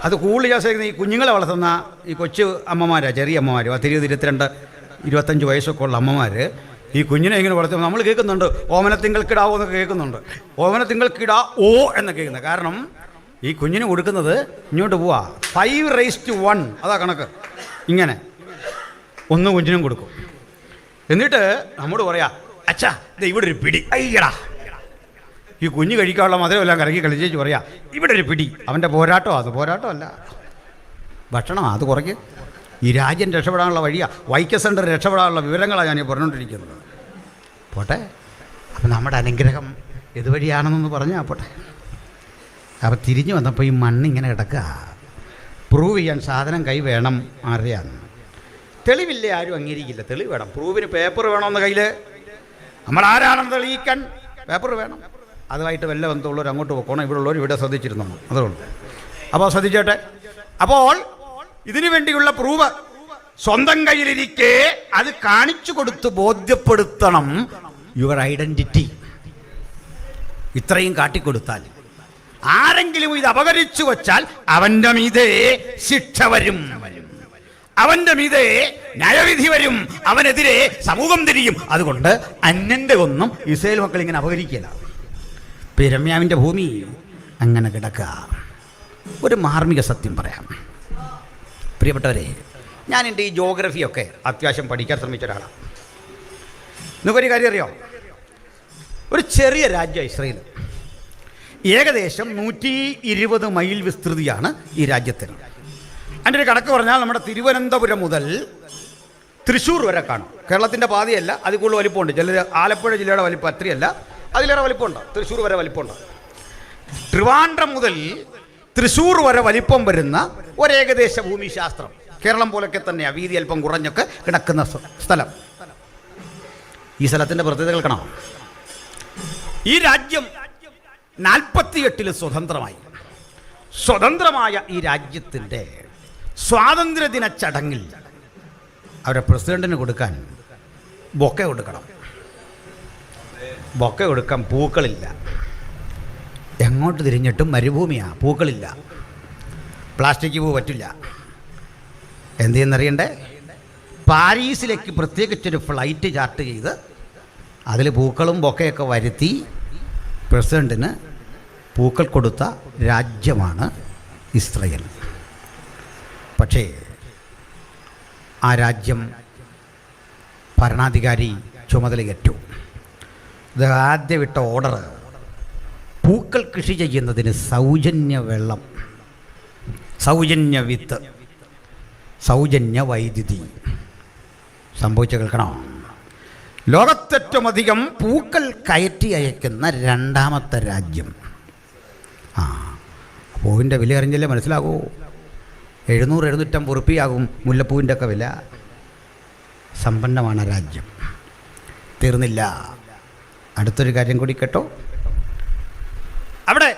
അത് കൂടുതൽ ഈ കുഞ്ഞുങ്ങളെ വളർത്തുന്ന ഈ കൊച്ചു അമ്മമാരാണ്, ചെറിയ അമ്മമാർ, 10, 22, 25 വയസ്സൊക്കെ ഉള്ള അമ്മമാർ ഈ കുഞ്ഞിനെ ഇങ്ങനെ വളർത്തുമ്പോൾ നമ്മൾ കേൾക്കുന്നുണ്ട്, ഓമനത്തിങ്കൾക്കിടാവോ എന്നൊക്കെ കേൾക്കുന്നുണ്ട്. ഓമനത്തിങ്കൾക്കിടാ ഓ എന്നൊക്കെ കേൾക്കുന്നത്. കാരണം ഈ കുഞ്ഞിന് കൊടുക്കുന്നത് ഇങ്ങോട്ട് പോവാ 5:1, അതാ കണക്ക്. ഇങ്ങനെ 1 കുഞ്ഞിനും കൊടുക്കും. എന്നിട്ട് നമ്മോട് പറയാ, അച്ഛാ ഇത് ഇവിടെ ഒരു പിടി. അയ്യടാ, ഈ കുഞ്ഞ് കഴിക്കാനുള്ള മധുരമെല്ലാം കറക്കി കളിച്ചേച്ച് പറയാ, ഇവിടെ ഒരു പിടി. അവൻ്റെ പോരാട്ടം. അത് പോരാട്ടമല്ല, ഭക്ഷണം. അത് കുറയ്ക്ക്. ഈ രാജ്യം രക്ഷപ്പെടാനുള്ള വഴിയാണ്, വൈക്കം സെൻ്റർ രക്ഷപ്പെടാനുള്ള വിവരങ്ങളാണ് ഞാൻ പറഞ്ഞുകൊണ്ടിരിക്കുന്നത്. പോട്ടെ, അപ്പം നമ്മുടെ അനുഗ്രഹം ഇതുവഴിയാണെന്നൊന്ന് പറഞ്ഞാൽ പോട്ടെ. അപ്പം തിരിഞ്ഞു വന്നപ്പോൾ ഈ മണ്ണിങ്ങനെ കിടക്കുക. പ്രൂവ് ചെയ്യാൻ സാധനം കൈ വേണം. അറിയാം, തെളിവില്ലേ ആരും അംഗീകരിക്കില്ല. തെളിവ് വേണം. പ്രൂവിന് പേപ്പർ വേണമെന്ന് കയ്യിൽ. നമ്മൾ ആരാണെന്ന് തെളിയിക്കാൻ പേപ്പർ വേണം. അതുമായിട്ട് വല്ല ബന്ധമുള്ളവർ അങ്ങോട്ട് പോക്കണം, ഇവിടെ ഉള്ളവർ ഇവിടെ ശ്രദ്ധിച്ചിരുന്നു. അതുള്ളൂ. അപ്പോൾ ശ്രദ്ധിച്ചോട്ടെ. അപ്പോൾ ഇതിനു വേണ്ടിയുള്ള പ്രൂവ് സ്വന്തം കയ്യിലിരിക്കെ അത് കാണിച്ചു കൊടുത്ത് ബോധ്യപ്പെടുത്തണം യുവർ ഐഡന്റിറ്റി. ഇത്രയും കാട്ടിക്കൊടുത്താൽ ആരെങ്കിലും ഇത് അപകരിച്ചു വച്ചാൽ അവന്റെ മീതെ ശിക്ഷ വരും, അവന്റെ മീതെ ന്യായവിധി വരും, അവനെതിരെ സമൂഹം തിരിയും. അതുകൊണ്ട് അന്യന്റെ ഒന്നും ഇസ്രായേൽ മക്കൾ ഇങ്ങനെ അപകരിക്കില്ല. പിരമ്യാവിൻ്റെ ഭൂമി അങ്ങനെ കിടക്കുക. ഒരു മാർമിക സത്യം പറയാം പ്രിയപ്പെട്ടവരെ. ഞാൻ എൻ്റെ ഈ ജോഗ്രഫിയൊക്കെ അത്യാവശ്യം പഠിക്കാൻ ശ്രമിച്ച ഒരാളാണ്. നിങ്ങൾക്കൊരു കാര്യം അറിയാം, ഒരു ചെറിയ രാജ്യം ഇസ്രായേൽ. ഏകദേശം 120 മൈൽ വിസ്തൃതിയാണ് ഈ രാജ്യത്തിന്. അതിൻ്റെ ഒരു കണക്ക് പറഞ്ഞാൽ നമ്മുടെ തിരുവനന്തപുരം മുതൽ തൃശ്ശൂർ വരെ കാണും. കേരളത്തിൻ്റെ പാതിയല്ല, അതിൽ കൂടുതൽ വലിപ്പമുണ്ട്. ചില ആലപ്പുഴ ജില്ലയുടെ വലിപ്പം അത്രയല്ല, അതിലേറെ വലിപ്പമുണ്ട്. തൃശ്ശൂർ വരെ വലിപ്പമുണ്ട്. ട്രിവാൻഡ്രം മുതൽ തൃശ്ശൂർ വരെ വലിപ്പം വരുന്ന ഒരേകദേശ ഭൂമിശാസ്ത്രം. കേരളം പോലൊക്കെ തന്നെയാണ്, വീതി അല്പം കുറഞ്ഞൊക്കെ കിടക്കുന്ന സ്ഥലം. ഈ സ്ഥലത്തിൻ്റെ പ്രത്യേകത കേൾക്കണം. ഈ രാജ്യം 48 സ്വതന്ത്രമായി. സ്വതന്ത്രമായ ഈ രാജ്യത്തിൻ്റെ സ്വാതന്ത്ര്യദിന ചടങ്ങിൽ അവരെ പ്രസിഡന്റിന് കൊടുക്കാൻ ബൊക്കെ കൊടുക്കണം. ബൊക്കെ കൊടുക്കാൻ പൂക്കളില്ല. എങ്ങോട്ട് തിരിഞ്ഞിട്ടും മരുഭൂമിയാണ്, പൂക്കളില്ല. പ്ലാസ്റ്റിക് പൂ പറ്റില്ല. എന്ത് ചെയ്യുന്നറിയണ്ടേ? പാരീസിലേക്ക് പ്രത്യേകിച്ചൊരു ഫ്ലൈറ്റ് ചാർട്ട് ചെയ്ത് അതിൽ പൂക്കളും ബൊക്കെയൊക്കെ വരുത്തി പ്രസിഡന്റിന് പൂക്കൾ കൊടുത്ത രാജ്യമാണ് ഇസ്രായേൽ. പക്ഷേ ആ രാജ്യം ഭരണാധികാരി ചുമതലയേറ്റു. ഇത് ആദ്യം വിട്ട ഓർഡർ പൂക്കൾ കൃഷി ചെയ്യുന്നതിന് സൗജന്യ വെള്ളം, സൗജന്യ വിത്ത്, സൗജന്യ വൈദ്യുതി. സംഭവിച്ചു കേൾക്കണം. ലോകത്തേറ്റവും അധികം പൂക്കൾ കയറ്റി അയക്കുന്ന രണ്ടാമത്തെ രാജ്യം. പൂവിൻ്റെ വില അറിഞ്ഞല്ലേ മനസ്സിലാകൂ. 700-750 ഉറുപ്പികയാകും മുല്ലപ്പൂവിൻ്റെ ഒക്കെ വില. സമ്പന്നമാണ് രാജ്യം. തീർന്നില്ല, അടുത്തൊരു കാര്യം കൂടി കേട്ടോ. അവിടെ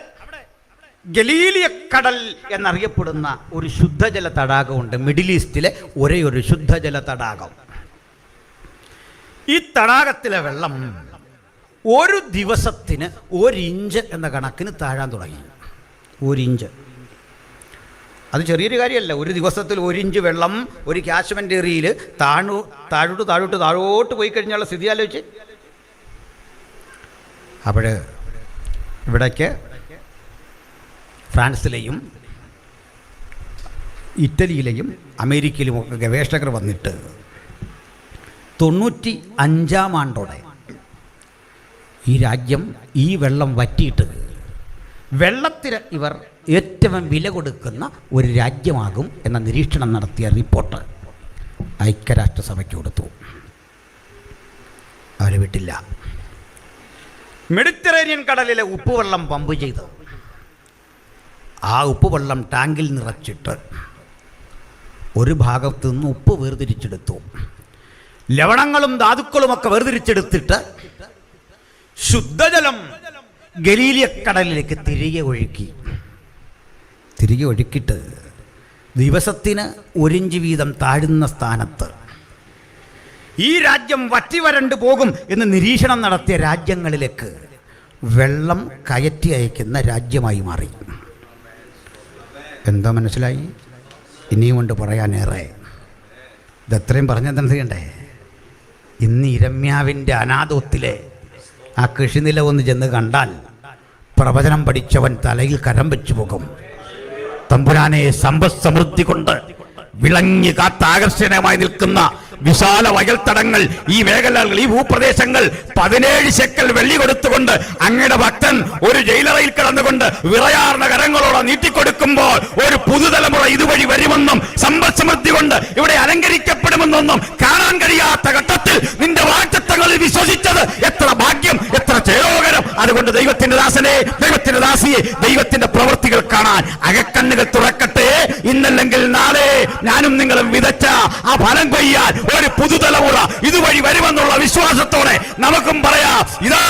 ഗലീലിയക്കടൽ എന്നറിയപ്പെടുന്ന ഒരു ശുദ്ധജല തടാകമുണ്ട്. മിഡിൽ ഈസ്റ്റിലെ ഒരേ ഒരു ശുദ്ധജല തടാകം. ഈ തടാകത്തിലെ വെള്ളം ഒരു ദിവസത്തിന് 1 ഇഞ്ച് എന്ന കണക്കിന് താഴാൻ തുടങ്ങി. 1 ഇഞ്ച്. അത് ചെറിയൊരു കാര്യമല്ല. ഒരു ദിവസത്തിൽ 1 ഇഞ്ച് വെള്ളം ഒരു കാശ്മീർ ഏരിയയിൽ താഴോട്ട് പോയി കഴിഞ്ഞുള്ള സ്ഥിതി ആലോചിച്ച്. അപ്പോൾ ഇവിടേക്ക് ഫ്രാൻസിലെയും ഇറ്റലിയിലെയും അമേരിക്കയിലുമൊക്കെ ഗവേഷകർ വന്നിട്ട് 95-ാം ആണ്ടോടെ ഈ രാജ്യം ഈ വെള്ളം വറ്റിയിട്ട് വെള്ളത്തിന് ഇവർ ഏറ്റവും വില കൊടുക്കുന്ന ഒരു രാജ്യമാകും എന്ന നിരീക്ഷണം നടത്തിയ റിപ്പോർട്ട് ഐക്യരാഷ്ട്രസഭയ്ക്ക് കൊടുത്തു. അവർ വിട്ടില്ല. മെഡിറ്ററേനിയൻ കടലിലെ ഉപ്പുവെള്ളം പമ്പ് ചെയ്ത് ആ ഉപ്പുവെള്ളം ടാങ്കിൽ നിറച്ചിട്ട് ഒരു ഭാഗത്തു നിന്ന് ഉപ്പ് വേർതിരിച്ചെടുത്തു. ലവണങ്ങളും ധാതുക്കളുമൊക്കെ വേർതിരിച്ചെടുത്തിട്ട് ശുദ്ധജലം ഗലീലിയക്കടലിലേക്ക് തിരികെ ഒഴുക്കിയിട്ട് ദിവസത്തിന് 1 ഇഞ്ച് വീതം താഴുന്ന സ്ഥാനത്ത് ഈ രാജ്യം വറ്റിവരണ്ടു പോകും എന്ന് നിരീക്ഷണം നടത്തിയ രാജ്യങ്ങളിലേക്ക് വെള്ളം കയറ്റി അയക്കുന്ന രാജ്യമായി മാറി. എന്താ മനസ്സിലായി? ഇനിയും കൊണ്ട് പറയാനേറെ. ഇതെത്രയും പറഞ്ഞെന്താ ചെയ്യണ്ടേ? ഇന്ന് ഇരമ്യാവിൻ്റെ അനാഥത്വത്തിലെ ആ കൃഷിനില ഒന്ന് ചെന്ന് കണ്ടാൽ പ്രവചനം പഠിച്ചവൻ തലയിൽ കരം വെച്ചു പോകും. തമ്പുരാനെ സമ്പദ് സമൃദ്ധി കൊണ്ട് വിളഞ്ഞു കാത്താകർഷണമായി നിൽക്കുന്ന വിശാല വയൽത്തടങ്ങൾ, ഈ മേഖലകൾ, ഈ ഭൂപ്രദേശങ്ങൾ 17 ശെക്കൽ വെള്ളി കൊടുത്തുകൊണ്ട് അങ്ങയുടെ ഭക്തൻ ഒരു ജയിലറയിൽ കിടന്നുകൊണ്ട് വിറയാർന്ന കരങ്ങളോടെ നീട്ടിക്കൊടുക്കുമ്പോൾ ഒരു പുതുതലമുറ ഇതുവഴി വരുമെന്നും സമ്പദ് സമൃദ്ധി കൊണ്ട് ഇവിടെ അലങ്കരിക്കപ്പെടുമെന്നൊന്നും കാണാൻ കഴിയാത്ത ഘട്ടത്തിൽ നിന്റെ വാഗ്ദത്തങ്ങളിൽ വിശ്വസിച്ചത് എത്ര ഭാഗ്യം, എത്ര ചേരോകരം. അതുകൊണ്ട് ദൈവത്തിന്റെ ദാസനെ, ദൈവത്തിന്റെ ദാസിയെ, ദൈവത്തിന്റെ പ്രവൃത്തികൾ കാണാൻ അകക്കണ്ണുകൾ തുറക്കട്ടെ. ഇന്നല്ലെങ്കിൽ നാളെ ഞാനും നിങ്ങളും വിതച്ച ആ ഫലം കൊയ്യാൻ ഒരു പുതുതലമുറ ഇതുവഴി വരുമെന്നുള്ള വിശ്വാസത്തോടെ നമുക്കും പറയാം, ഇതാ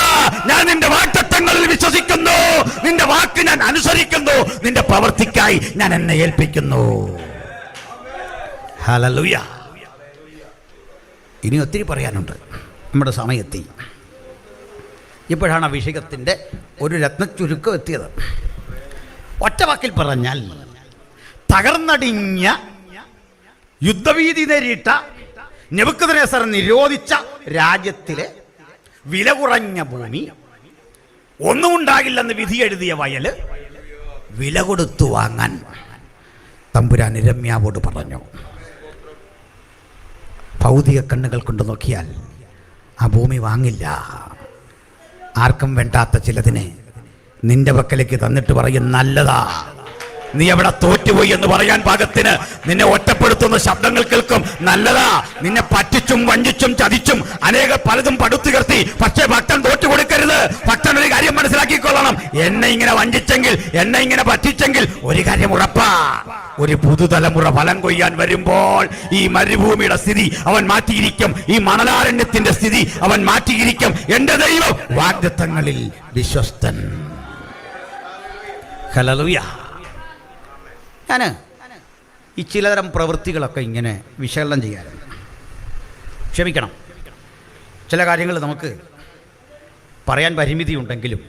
ഞാൻ നിന്റെ വാഗ്ദത്തങ്ങളിൽ വിശ്വസിക്കുന്നു, നിന്റെ വാക്ക് ഞാൻ അനുസരിക്കുന്നു, നിന്റെ പ്രവൃത്തിക്കായി ഞാൻ എന്നെ ഏൽപ്പിക്കുന്നു. ഹല്ലേലൂയ. ഇനി ഒത്തിരി പറയാനുണ്ട്. നമ്മുടെ സമയത്തി ഇപ്പോഴാണ് ആ വിഷയത്തിൻ്റെ ഒരു രത്നച്ചുരുക്കം എത്തിയത്. ഒറ്റ വാക്കിൽ പറഞ്ഞാൽ തകർന്നടിഞ്ഞ യുദ്ധഭീതി നേരിട്ട നെബൂഖദ്നേസർ നിരോധിച്ച രാജ്യത്തിലെ വില കുറഞ്ഞ ഭൂമി, ഒന്നും ഉണ്ടാകില്ലെന്ന് വിധി എഴുതിയ വയല് വില കൊടുത്തു വാങ്ങാൻ തമ്പുരാൻ ഇരമ്യാവോട് പറഞ്ഞു. ഭൗതിക കണ്ണുകൾ കൊണ്ട് നോക്കിയാൽ ആ ഭൂമി വാങ്ങില്ല. ആർക്കും വേണ്ടാത്ത ചിലതിനെ നിന്റെ പക്കലേക്ക് തന്നിട്ട് പറയും, നല്ലതാ, നീ എവിടെ തോറ്റുപോയി എന്ന് പറയാൻ പാകത്തിന് നിന്നെ ഒറ്റപ്പെടുത്തുന്ന ശബ്ദങ്ങൾ കേൾക്കും. നല്ലതാ, നിന്നെ പറ്റിച്ചും വഞ്ചിച്ചും ചതിച്ചും പലതും പടുത്തുയർത്തി. പക്ഷേ ഭക്തൻ തോറ്റു കൊടുക്കരുത്. ഭക്തൻ ഒരു കാര്യം മനസ്സിലാക്കിക്കൊള്ളണം, എന്നെ ഇങ്ങനെ വഞ്ചിച്ചെങ്കിൽ, എന്നെ ഇങ്ങനെ പറ്റിച്ചെങ്കിൽ ഒരു കാര്യം ഉറപ്പാ, ഒരു പുതുതലമുറ ഫലം കൊയ്യാൻ വരുമ്പോൾ ഈ മരുഭൂമിയുടെ സ്ഥിതി അവൻ മാറ്റിയിരിക്കും, ഈ മണലാരണ്യത്തിന്റെ സ്ഥിതി അവൻ മാറ്റിയിരിക്കും. എന്റെ ദൈവം വാഗ്ദത്തങ്ങളിൽ വിശ്വസ്തൻ. ഹല്ലേലൂയ. ഞാൻ ഈ ചിലതരം പ്രവൃത്തികളൊക്കെ ഇങ്ങനെ വിശകലനം ചെയ്യാറുണ്ട്. ക്ഷമിക്കണം, ചില കാര്യങ്ങൾ നമുക്ക് പറയാൻ പരിമിതിയുണ്ടെങ്കിലും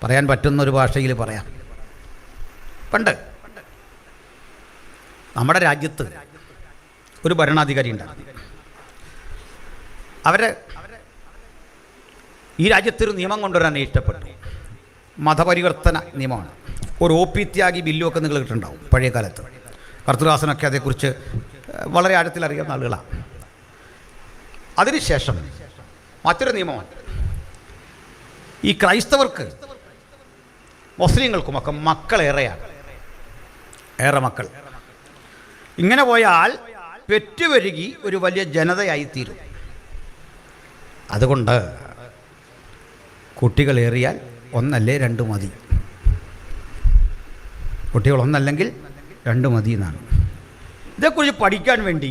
പറയാൻ പറ്റുന്ന ഒരു ഭാഷയിൽ പറയാം. പണ്ട് നമ്മുടെ രാജ്യത്ത് ഒരു ഭരണാധികാരി ഉണ്ടായിരുന്നു. ഈ രാജ്യത്തൊരു നിയമം കൊണ്ടുവരാൻ ഇഷ്ടപ്പെട്ടു. മതപരിവർത്തന നിയമമാണ്. ഒരു OP ത്യാഗി ബില്ലുമൊക്കെ നിങ്ങൾ കേട്ടിട്ടുണ്ടാവും പഴയ കാലത്ത്. കർത്തൃദാസനൊക്കെ അതേക്കുറിച്ച് വളരെ ആഴത്തിൽ അറിയാവുന്ന ആളുകളാണ്. അതിനുശേഷം മറ്റൊരു നിയമമാണ്, ഈ ക്രൈസ്തവർക്ക് മുസ്ലിങ്ങൾക്കുമൊക്കെ മക്കളേറെയാണ്, ഏറെ മക്കൾ. ഇങ്ങനെ പോയാൽ പെറ്റുപെരുകി ഒരു വലിയ ജനതയായിത്തീരും. അതുകൊണ്ട് കുട്ടികളേറിയാൽ ഒന്നല്ലേ രണ്ട് മതി, കുട്ടികൾ ഒന്നല്ലെങ്കിൽ രണ്ട് മതി എന്നാണ്. ഇതേക്കുറിച്ച് പഠിക്കാൻ വേണ്ടി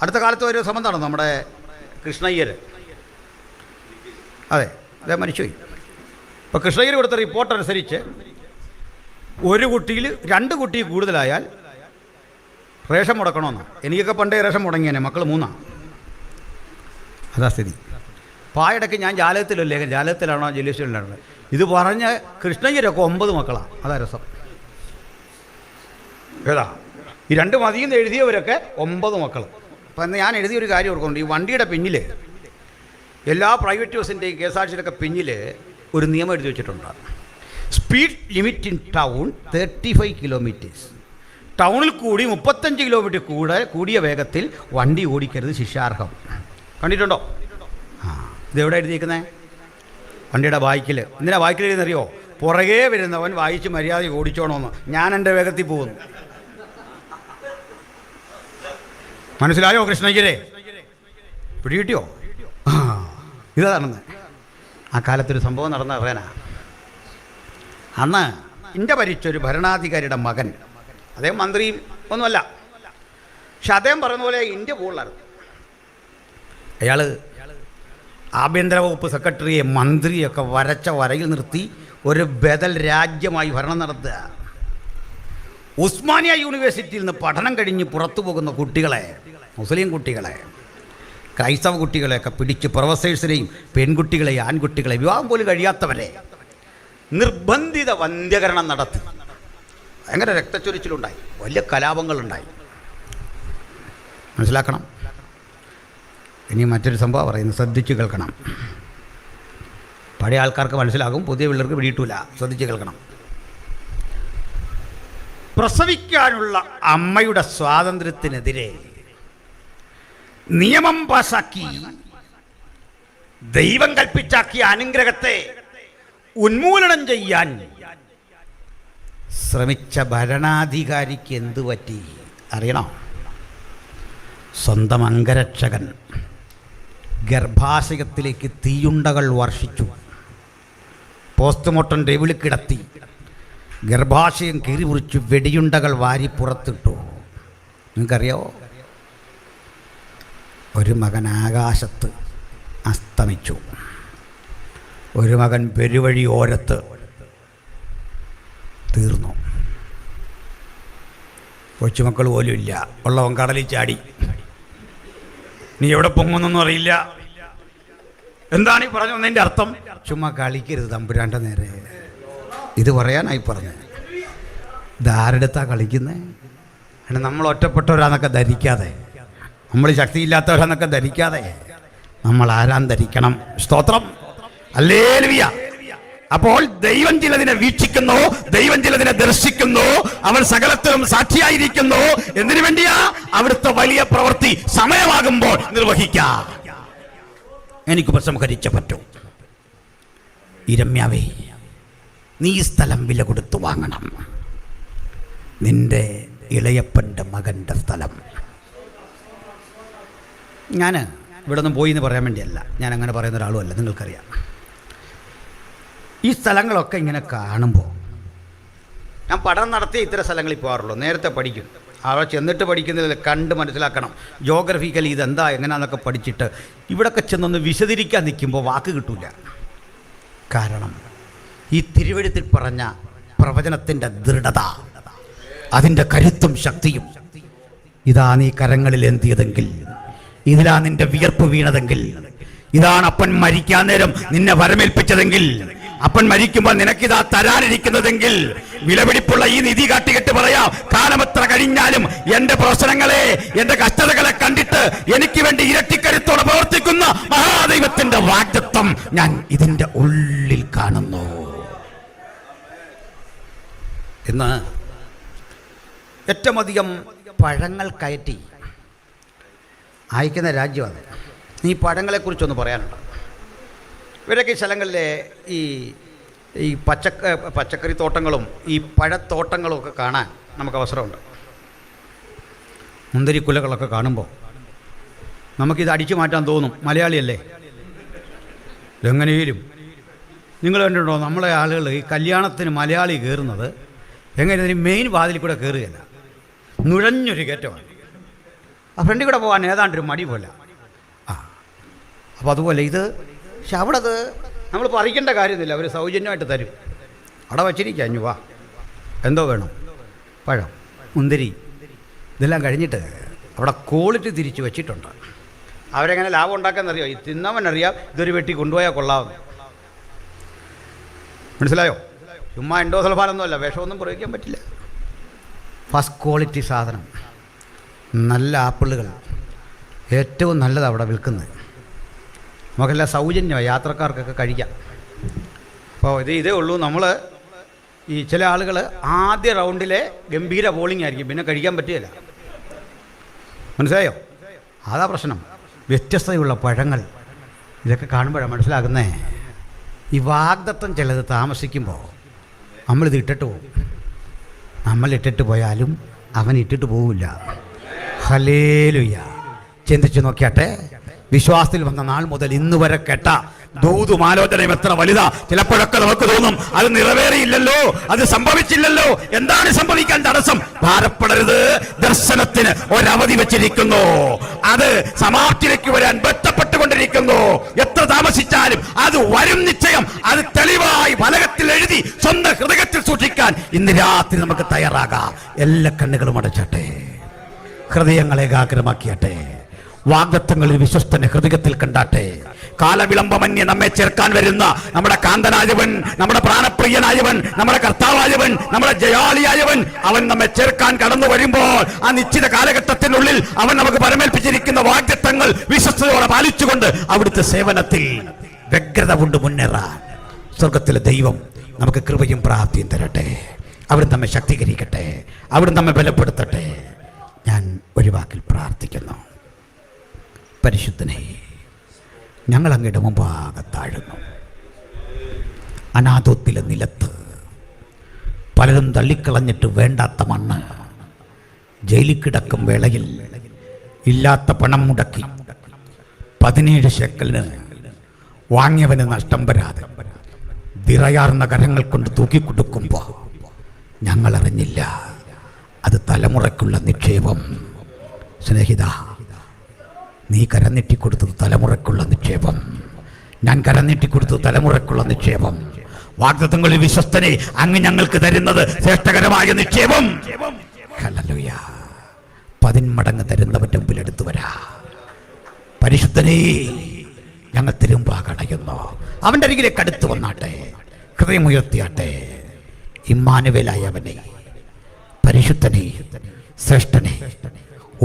അടുത്ത കാലത്ത് ഒരു ശ്രമം നടന്നു. നമ്മുടെ കൃഷ്ണയ്യർ, അതെ അതേ മരിച്ചുപോയി. ഇപ്പോൾ കൃഷ്ണയ്യർ കൊടുത്ത റിപ്പോർട്ട് അനുസരിച്ച് ഒരു കുട്ടിയിൽ 2 കുട്ടി കൂടുതലായാൽ റേഷൻ മുടക്കണമെന്നാണ്. എനിക്കൊക്കെ പണ്ടേ റേഷൻ മുടങ്ങിയേനെ, മക്കൾ 3. അതാ സ്ഥിതി. പായടയ്ക്ക് ഞാൻ ജാലകത്തിലാണോ ജലീശ്വരിലാണോ ഇത് പറഞ്ഞ് കൃഷ്ണയ്യരൊക്കെ 9 മക്കളാണ്. അതാ രസം. ഏതാ ഈ 2 മതിയെന്ന് എഴുതിയവരൊക്കെ 9 മക്കൾ. അപ്പം ഞാൻ എഴുതിയൊരു കാര്യം ഓർക്കുന്നുണ്ട്, ഈ വണ്ടിയുടെ പിന്നിൽ എല്ലാ പ്രൈവറ്റ് ബസ്സിൻ്റെയും KSRTCയിലൊക്കെ പിന്നിൽ ഒരു നിയമം എഴുതി വെച്ചിട്ടുണ്ട്. Speed limit in town 35 kilometres. ടൗണിൽ കൂടി 35 കിലോമീറ്റർ കൂടിയ വേഗത്തിൽ വണ്ടി ഓടിക്കരുത്, ശിക്ഷാർഹം. കണ്ടിട്ടുണ്ടോ? ഇതെവിടെ എഴുതിയിരിക്കുന്നത്? വണ്ടിയുടെ ബാക്കിൽ. എന്തിനാ ബാക്കിൽ എഴുതുന്നറിയോ? പുറകെ വരുന്നവൻ വായിച്ച് മര്യാദ ഓടിച്ചോണമെന്ന്. ഞാൻ എൻ്റെ വേഗത്തിൽ പോകുന്നു. മനസ്സിലായോ കൃഷ്ണയ്യരെ? പിടികിട്ടിയോ? ഇത് നടന്ന് ആ കാലത്തൊരു സംഭവം നടന്ന അറിയാനാ. അന്ന് ഇന്ത്യ ഭരിച്ചൊരു ഭരണാധികാരിയുടെ മകൻ, അദ്ദേഹം മന്ത്രിയും ഒന്നുമല്ല, പക്ഷെ അദ്ദേഹം പറയുന്ന പോലെ ഇന്ത്യ കൂടുതലായിരുന്നു. അയാൾ ആഭ്യന്തര വകുപ്പ് സെക്രട്ടറിയെ മന്ത്രിയൊക്കെ വരച്ച വരയിൽ നിർത്തി ഒരു ബദൽ രാജ്യമായി ഭരണം നടത്തുക. ഉസ്മാനിയ യൂണിവേഴ്സിറ്റിയിൽ നിന്ന് പഠനം കഴിഞ്ഞ് പുറത്തു പോകുന്ന കുട്ടികളെ, മുസ്ലിം കുട്ടികളെ, ക്രൈസ്തവ കുട്ടികളെയൊക്കെ പിടിച്ച് പ്രൊഫസേഴ്സിനെയും പെൺകുട്ടികളെയും ആൺകുട്ടികളെ, വിവാഹം പോലും കഴിയാത്തവരെ നിർബന്ധിത വന്ധ്യകരണം നടത്തി. ഭയങ്കര രക്തച്ചൊരിച്ചിലുണ്ടായി, വലിയ കലാപങ്ങളുണ്ടായി. മനസ്സിലാക്കണം. ഇനി മറ്റൊരു സംഭവം പറയുന്നത്, ശ്രദ്ധിച്ച് കേൾക്കണം. പഴയ ആൾക്കാർക്ക് മനസ്സിലാകും, പുതിയ പിള്ളേർക്ക് പിടിയിട്ടില്ല. ശ്രദ്ധിച്ച് കേൾക്കണം. പ്രസവിക്കാനുള്ള അമ്മയുടെ സ്വാതന്ത്ര്യത്തിനെതിരെ നിയമം പാസാക്കി ദൈവം കൽപ്പിച്ചാക്കിയ അനുഗ്രഹത്തെ ഉന്മൂലനം ചെയ്യാൻ ശ്രമിച്ച ഭരണാധികാരിക്ക് എന്തു പറ്റി അറിയണോ? സ്വന്തം അംഗരക്ഷകൻ ഗർഭാശയത്തിലേക്ക് തീയുണ്ടകൾ വർഷിച്ചു. പോസ്റ്റ്മോർട്ടം ടേബിളിൽ കിടത്തി ഗർഭാശയം കീറി മുറിച്ച് വെടിയുണ്ടകൾ വാരി പുറത്തിട്ടു. നിങ്ങൾക്കറിയാവോ? ഒരു മകൻ ആകാശത്ത് അസ്തമിച്ചു, ഒരു മകൻ പെരുവഴി ഓരത്ത് തീർന്നു. കൊച്ചുമക്കൾ പോലും ഇല്ല, ഉള്ളവൻ കടലിൽ ചാടി. നീ എവിടെ പൊങ്ങുന്നൊന്നും അറിയില്ല. എന്താണ് ഈ പറഞ്ഞു വന്നതിൻ്റെ അർത്ഥം? ചുമ്മാ കളിക്കരുത് തമ്പുരാൻ്റെ നേരെ. ഇത് പറയാനായി പറഞ്ഞത്. ഇതാരെടുത്താ കളിക്കുന്നത്? അങ്ങനെ നമ്മൾ ഒറ്റപ്പെട്ടവരാന്നൊക്കെ ധരിക്കാതെ, നമ്മൾ ശക്തിയില്ലാത്തവരാന്നൊക്കെ ധരിക്കാതെ, നമ്മൾ ആരാൻ ധരിക്കണം. സ്തോത്രം, ഹല്ലേലൂയ. അപ്പോൾ ദൈവം ചിലതിനെ വീക്ഷിക്കുന്നു, ദൈവം ചിലതിനെ ദർശിക്കുന്നു, അവൻ സകലത്തിലും സാക്ഷിയായിരിക്കുന്നു. എന്തിനു വേണ്ടിയാ? അവിടുത്തെ വലിയ പ്രവൃത്തി സമയമാകുമ്പോൾ നിർവഹിക്കാം. എനിക്ക് ഉപസംഹരിച്ച പറ്റൂ. ഇരമ്യാവേ, നീ സ്ഥലം വില കൊടുത്തു വാങ്ങണം. നിന്റെ ഇളയപ്പൻ്റെ മകൻ്റെ സ്ഥലം. ഞാൻ ഇവിടെ ഒന്നും പോയി എന്ന് പറയാൻ വേണ്ടിയല്ല, ഞാൻ അങ്ങനെ പറയുന്ന ഒരാളുമല്ല, നിങ്ങൾക്കറിയാം. ഈ സ്ഥലങ്ങളൊക്കെ ഇങ്ങനെ കാണുമ്പോൾ, ഞാൻ പഠനം നടത്തിയ ഇത്തരം സ്ഥലങ്ങളിൽ പോകാറുള്ളൂ. നേരത്തെ പഠിക്കും, അവിടെ ചെന്നിട്ട് പഠിക്കുന്നതിൽ കണ്ട് മനസ്സിലാക്കണം. ജോഗ്രഫിക്കലി ഇതെന്താ എങ്ങനെയാണെന്നൊക്കെ പഠിച്ചിട്ട് ഇവിടെയൊക്കെ ചെന്നൊന്ന് വിശദീകരിക്കാൻ നിൽക്കുമ്പോൾ വാക്ക് കിട്ടില്ല. കാരണം ഈ തിരുവെഴുത്തിൽ പറഞ്ഞ പ്രവചനത്തിൻ്റെ ദൃഢത, അതിൻ്റെ കരുത്തും ശക്തിയും, ഇതാ നീ കരങ്ങളിൽ എന്തിയതെങ്കിൽ, ഇതിലാ നിന്റെ വിയർപ്പ് വീണതെങ്കിൽ, ഇതാണ് അപ്പൻ മരിക്കാൻ നേരം നിന്നെ വരമേൽപ്പിച്ചതെങ്കിൽ, അപ്പൻ മരിക്കുമ്പോൾ നിനക്കിതാ തരാനിരിക്കുന്നതെങ്കിൽ, വിലപിടിപ്പുള്ള ഈ നിധി കാട്ടിക്കെട്ട് പറയാം, കാലമെത്ര കഴിഞ്ഞാലും എന്റെ പ്രശ്നങ്ങളെ, എന്റെ കഷ്ടതകളെ കണ്ടിട്ട് എനിക്ക് വേണ്ടി ഇരട്ടിക്കരുത്തോടെ പ്രവർത്തിക്കുന്ന മഹാദൈവത്തിന്റെ വാഗ്ദത്തം ഞാൻ ഇതിന്റെ ഉള്ളിൽ കാണുന്നു എന്ന് ഏറ്റവും അധികം പഴങ്ങൾ കയറ്റി അയക്കുന്ന രാജ്യമാണ്. ഈ പഴങ്ങളെക്കുറിച്ചൊന്ന് പറയാനുണ്ട്. ഇവരൊക്കെ ഈ സ്ഥലങ്ങളിലെ ഈ പച്ചക്കറി തോട്ടങ്ങളും ഈ പഴത്തോട്ടങ്ങളും ഒക്കെ കാണാൻ നമുക്ക് അവസരമുണ്ട്. മുന്തിരിക്കുലകളൊക്കെ കാണുമ്പോൾ നമുക്കിത് അടിച്ചു മാറ്റാൻ തോന്നും. മലയാളിയല്ലേ, എങ്ങനെയും. നിങ്ങൾ കണ്ടിട്ടുണ്ടോ നമ്മളെ ആളുകൾ ഈ കല്യാണത്തിന് മലയാളി കയറുന്നത് എങ്ങനെ? ഇതിന് മെയിൻ വാതിൽ കൂടെ കയറുകയല്ല, നുഴഞ്ഞൊരു കയറ്റമാണ്. ആ ഫ്രണ്ടിൽ കൂടെ പോകാൻ ഏതാണ്ടൊരു മടി പോലെ. അപ്പോൾ അതുപോലെ ഇത്. പക്ഷെ അവിടെ അത് നമ്മൾ പറിക്കേണ്ട കാര്യമൊന്നുമില്ല, അവർ സൗജന്യമായിട്ട് തരും. അവിടെ വച്ചിരിക്കുക, അഞ്ഞു വാ, എന്തോ വേണം, പഴം, മുന്തിരി, ഇതെല്ലാം കഴിഞ്ഞിട്ട് അവിടെ ക്വാളിറ്റി തിരിച്ച് വെച്ചിട്ടുണ്ട്. അവരെങ്ങനെ ലാഭം ഉണ്ടാക്കാമെന്നറിയോ? ഈ തിന്നവനറിയാം ഇതൊരു വെട്ടി കൊണ്ടുപോയാൽ കൊള്ളാമെന്ന്. മനസ്സിലായോ? ചുമ്മാ എൻഡോസൾഫാനൊന്നുമല്ല, വിഷമൊന്നും പ്രയോഗിക്കാൻ പറ്റില്ല. ഫസ്റ്റ് ക്വാളിറ്റി സാധനം, നല്ല ആപ്പിളുകൾ, ഏറ്റവും നല്ലതാണ് അവിടെ വിൽക്കുന്നത്. നമുക്കെല്ലാം സൗജന്യമാണ്, യാത്രക്കാർക്കൊക്കെ കഴിക്കാം. അപ്പോൾ ഇതേ ഉള്ളൂ. നമ്മൾ ഈ ചില ആളുകൾ ആദ്യ റൗണ്ടിലെ ഗംഭീര ബോളിംഗ് ആയിരിക്കും, പിന്നെ കഴിക്കാൻ പറ്റുകയില്ല. മനസ്സിലായോ? അതാ പ്രശ്നം. വ്യത്യസ്തതയുള്ള പഴങ്ങൾ, ഇതൊക്കെ കാണുമ്പോഴാണ് മനസ്സിലാകുന്നേ. ഈ വാഗ്ദത്തം ചിലത് താമസിക്കുമ്പോൾ നമ്മളിത് ഇട്ടിട്ട് പോകും. നമ്മൾ ഇട്ടിട്ട് പോയാലും അവൻ ഇട്ടിട്ട് പോവില്ല. ഹല്ലേലൂയ. ചിന്തിച്ചു നോക്കിയാട്ടെ, വിശ്വാസത്തിൽ വന്ന നാൾ മുതൽ ഇന്ന് വരെ കേട്ട ദൂതും ആലോചനയും എത്ര വലുതാ. ചിലപ്പോഴൊക്കെ നമുക്ക് തോന്നും അത് നിറവേറിയില്ലല്ലോ, അത് സംഭവിച്ചില്ലല്ലോ. എന്താണ് സംഭവിക്കാൻ തടസ്സം? ഭാരപ്പെടരുത്, ദർശനത്തിന് ഒരവധി വെച്ചിരിക്കുന്നു. അത് സമാപ്തിയിലേക്ക് വരാൻ ബന്ധപ്പെട്ടുകൊണ്ടിരിക്കുന്നു. എത്ര താമസിച്ചാലും അത് വരും നിശ്ചയം. അത് തെളിവായി ഫലകത്തിൽ എഴുതി സ്വന്തം ഹൃദയത്തിൽ സൂക്ഷിക്കാൻ ഇന്ന് രാത്രി നമുക്ക് തയ്യാറാകാം. എല്ലാ കണ്ണുകളും അടച്ചട്ടെ, ഹൃദയങ്ങളെ ഏകാഗ്രമാക്കിയട്ടെ, വാഗ്ദത്തങ്ങളിൽ വിശ്വസ്തനെ ഹൃദയത്തിൽ കണ്ടാട്ടെ. കാലവിളംബമന്യേ നമ്മെ ചേർക്കാൻ വരുന്ന നമ്മുടെ കാന്തനായവൻ, നമ്മുടെ പ്രാണപ്രിയനായവൻ, നമ്മുടെ കർത്താവായവൻ, നമ്മുടെ ജയാളിയായവൻ, അവൻ നമ്മെ ചേർക്കാൻ കടന്നു വരുമ്പോൾ ആ നിശ്ചിത കാലഘട്ടത്തിനുള്ളിൽ അവൻ നമുക്ക് പരമേൽപ്പിച്ചിരിക്കുന്ന വാഗ്ദത്തങ്ങൾ വിശ്വസ്തയോടെ പാലിച്ചുകൊണ്ട് അവിടുത്തെ സേവനത്തിൽ വ്യഗ്രത കൊണ്ട് മുന്നേറാൻ സ്വർഗത്തിലെ ദൈവം നമുക്ക് കൃപയും പ്രാപ്തിയും തരട്ടെ. അവിടെ നമ്മെ ശക്തീകരിക്കട്ടെ, അവിടെ നമ്മെ ബലപ്പെടുത്തട്ടെ. ഞാൻ ഒരു വാക്കിൽ പ്രാർത്ഥിക്കുന്നു. പരിശുദ്ധനെ, ഞങ്ങൾ അങ്ങയുടെ മുമ്പാകെ താഴുന്നു. അനാഥത്വത്തിലെ നിലത്ത് പലരും തള്ളിക്കളഞ്ഞിട്ട് വേണ്ടാത്ത മണ്ണ്, ജയിലിൽ കിടക്കും വേളയിൽ ഇല്ലാത്ത പണം മുടക്കി 17 ശേക്കലിന് വാങ്ങിയവന് നഷ്ടം വരാതെ വിറയാർന്ന കരങ്ങൾ കൊണ്ട് തൂക്കിക്കൊടുക്കുമ്പോൾ ഞങ്ങളറിഞ്ഞില്ല അത് തലമുറയ്ക്കുള്ള നിക്ഷേപം. സ്നേഹിത, നീ കരനീട്ടിക്കൊടുത്തത് തലമുറയ്ക്കുള്ള നിക്ഷേപം. ഞാൻ കരനീട്ടിക്കൊടുത്തത് തലമുറയ്ക്കുള്ള നിക്ഷേപം. വാഗ്ദത്തങ്ങളിൽ വിശ്വസ്തനെ അങ്ങ് ഞങ്ങൾക്ക് തരുന്നത് ശ്രേഷ്ഠകരമായ നിക്ഷേപം. ഹല്ലേലൂയ. 10 മടങ്ങ് തരുന്നവന്റെ മുമ്പിൽ എടുത്തു വരാ. പരിശുദ്ധനെ, ഞങ്ങൾ തിരുമ്പാകണയുന്നു. അവന്റെ അരികിലേക്ക് അടുത്ത് വന്നാട്ടെ, ഹൃദയമുയർത്തിയാട്ടെ. ഇമ്മാനുവേലായവനെ, പരിശുദ്ധനെ, ശ്രേഷ്ഠനെ,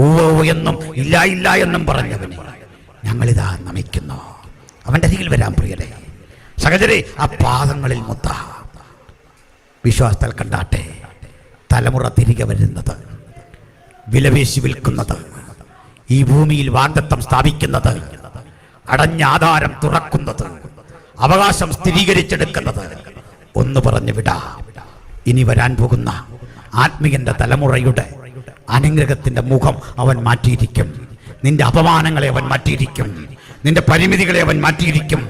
ഓ എന്നും ഇല്ല ഇല്ല എന്നും പറഞ്ഞവനെ ഞങ്ങളിതാ നമിക്കുന്നു. അവന്റെ അരികിൽ വരാൻ പ്രിയരെ, സഹചരെ, ആ പാദങ്ങളിൽ മുത്ത വിശ്വാസത്താൽ കണ്ടാട്ടെ. തലമുറ തിരികെ വരുന്നത്, വിലപേശി വിൽക്കുന്നത്, ഈ ഭൂമിയിൽ വാഗ്ദത്തം സ്ഥാപിക്കുന്നത്, അടഞ്ഞ ആധാരം തുറക്കുന്നത്, അവകാശം സ്ഥിരീകരിച്ചെടുക്കുന്നത്. ഒന്ന് പറഞ്ഞു വിടാ. ഇനി വരാൻ പോകുന്ന ആത്മീയന്റെ തലമുറയുടെ അനുഗ്രഹത്തിന്റെ മുഖം അവൻ മാറ്റിയിരിക്കും. നിന്റെ അപമാനങ്ങളെ അവൻ മാറ്റിയിരിക്കും. നിന്റെ പരിമിതികളെ അവൻ മാറ്റിയിരിക്കും.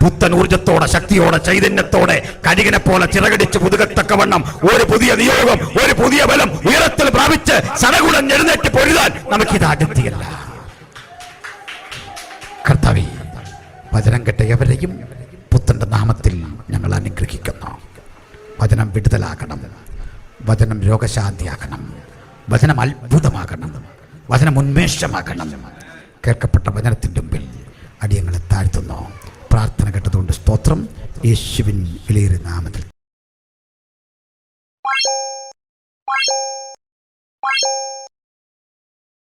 പുത്തൻ ഊർജത്തോടെ, ശക്തിയോടെ, ചൈതന്യത്തോടെ, കരികിനെ പോലെ ചിറകടിച്ച് പുതുകത്തക്കവണ്ണം ഒരു പുതിയ നിയോഗം, ഒരു പുതിയ ബലം ഉയരത്തിൽ പ്രാപിച്ച് സടകുടൻ എഴുന്നേറ്റ് പൊരുതാൻ നമുക്കിത് ആദ്യത്തിയല്ല. കർത്താവേ, വചനം കേട്ട എവരെയും പുത്തന്റെ നാമത്തിൽ ഞങ്ങൾ അനുഗ്രഹിക്കുന്നു. വചനം വിടുതലാകണം, വചനം രോഗശാന്തിയാകണം, വചനം അത്ഭുതമാകണം, വചനം ഉന്മേഷമാകണം. കേൾക്കപ്പെട്ട വചനത്തിൻ്റെ മുമ്പിൽ അടിയങ്ങളെ താഴ്ത്തുന്നു. പ്രാർത്ഥന കേട്ടതുകൊണ്ട് സ്തോത്രം. യേശുവിൻ വിലയേറിയ നാമത്തിൽ.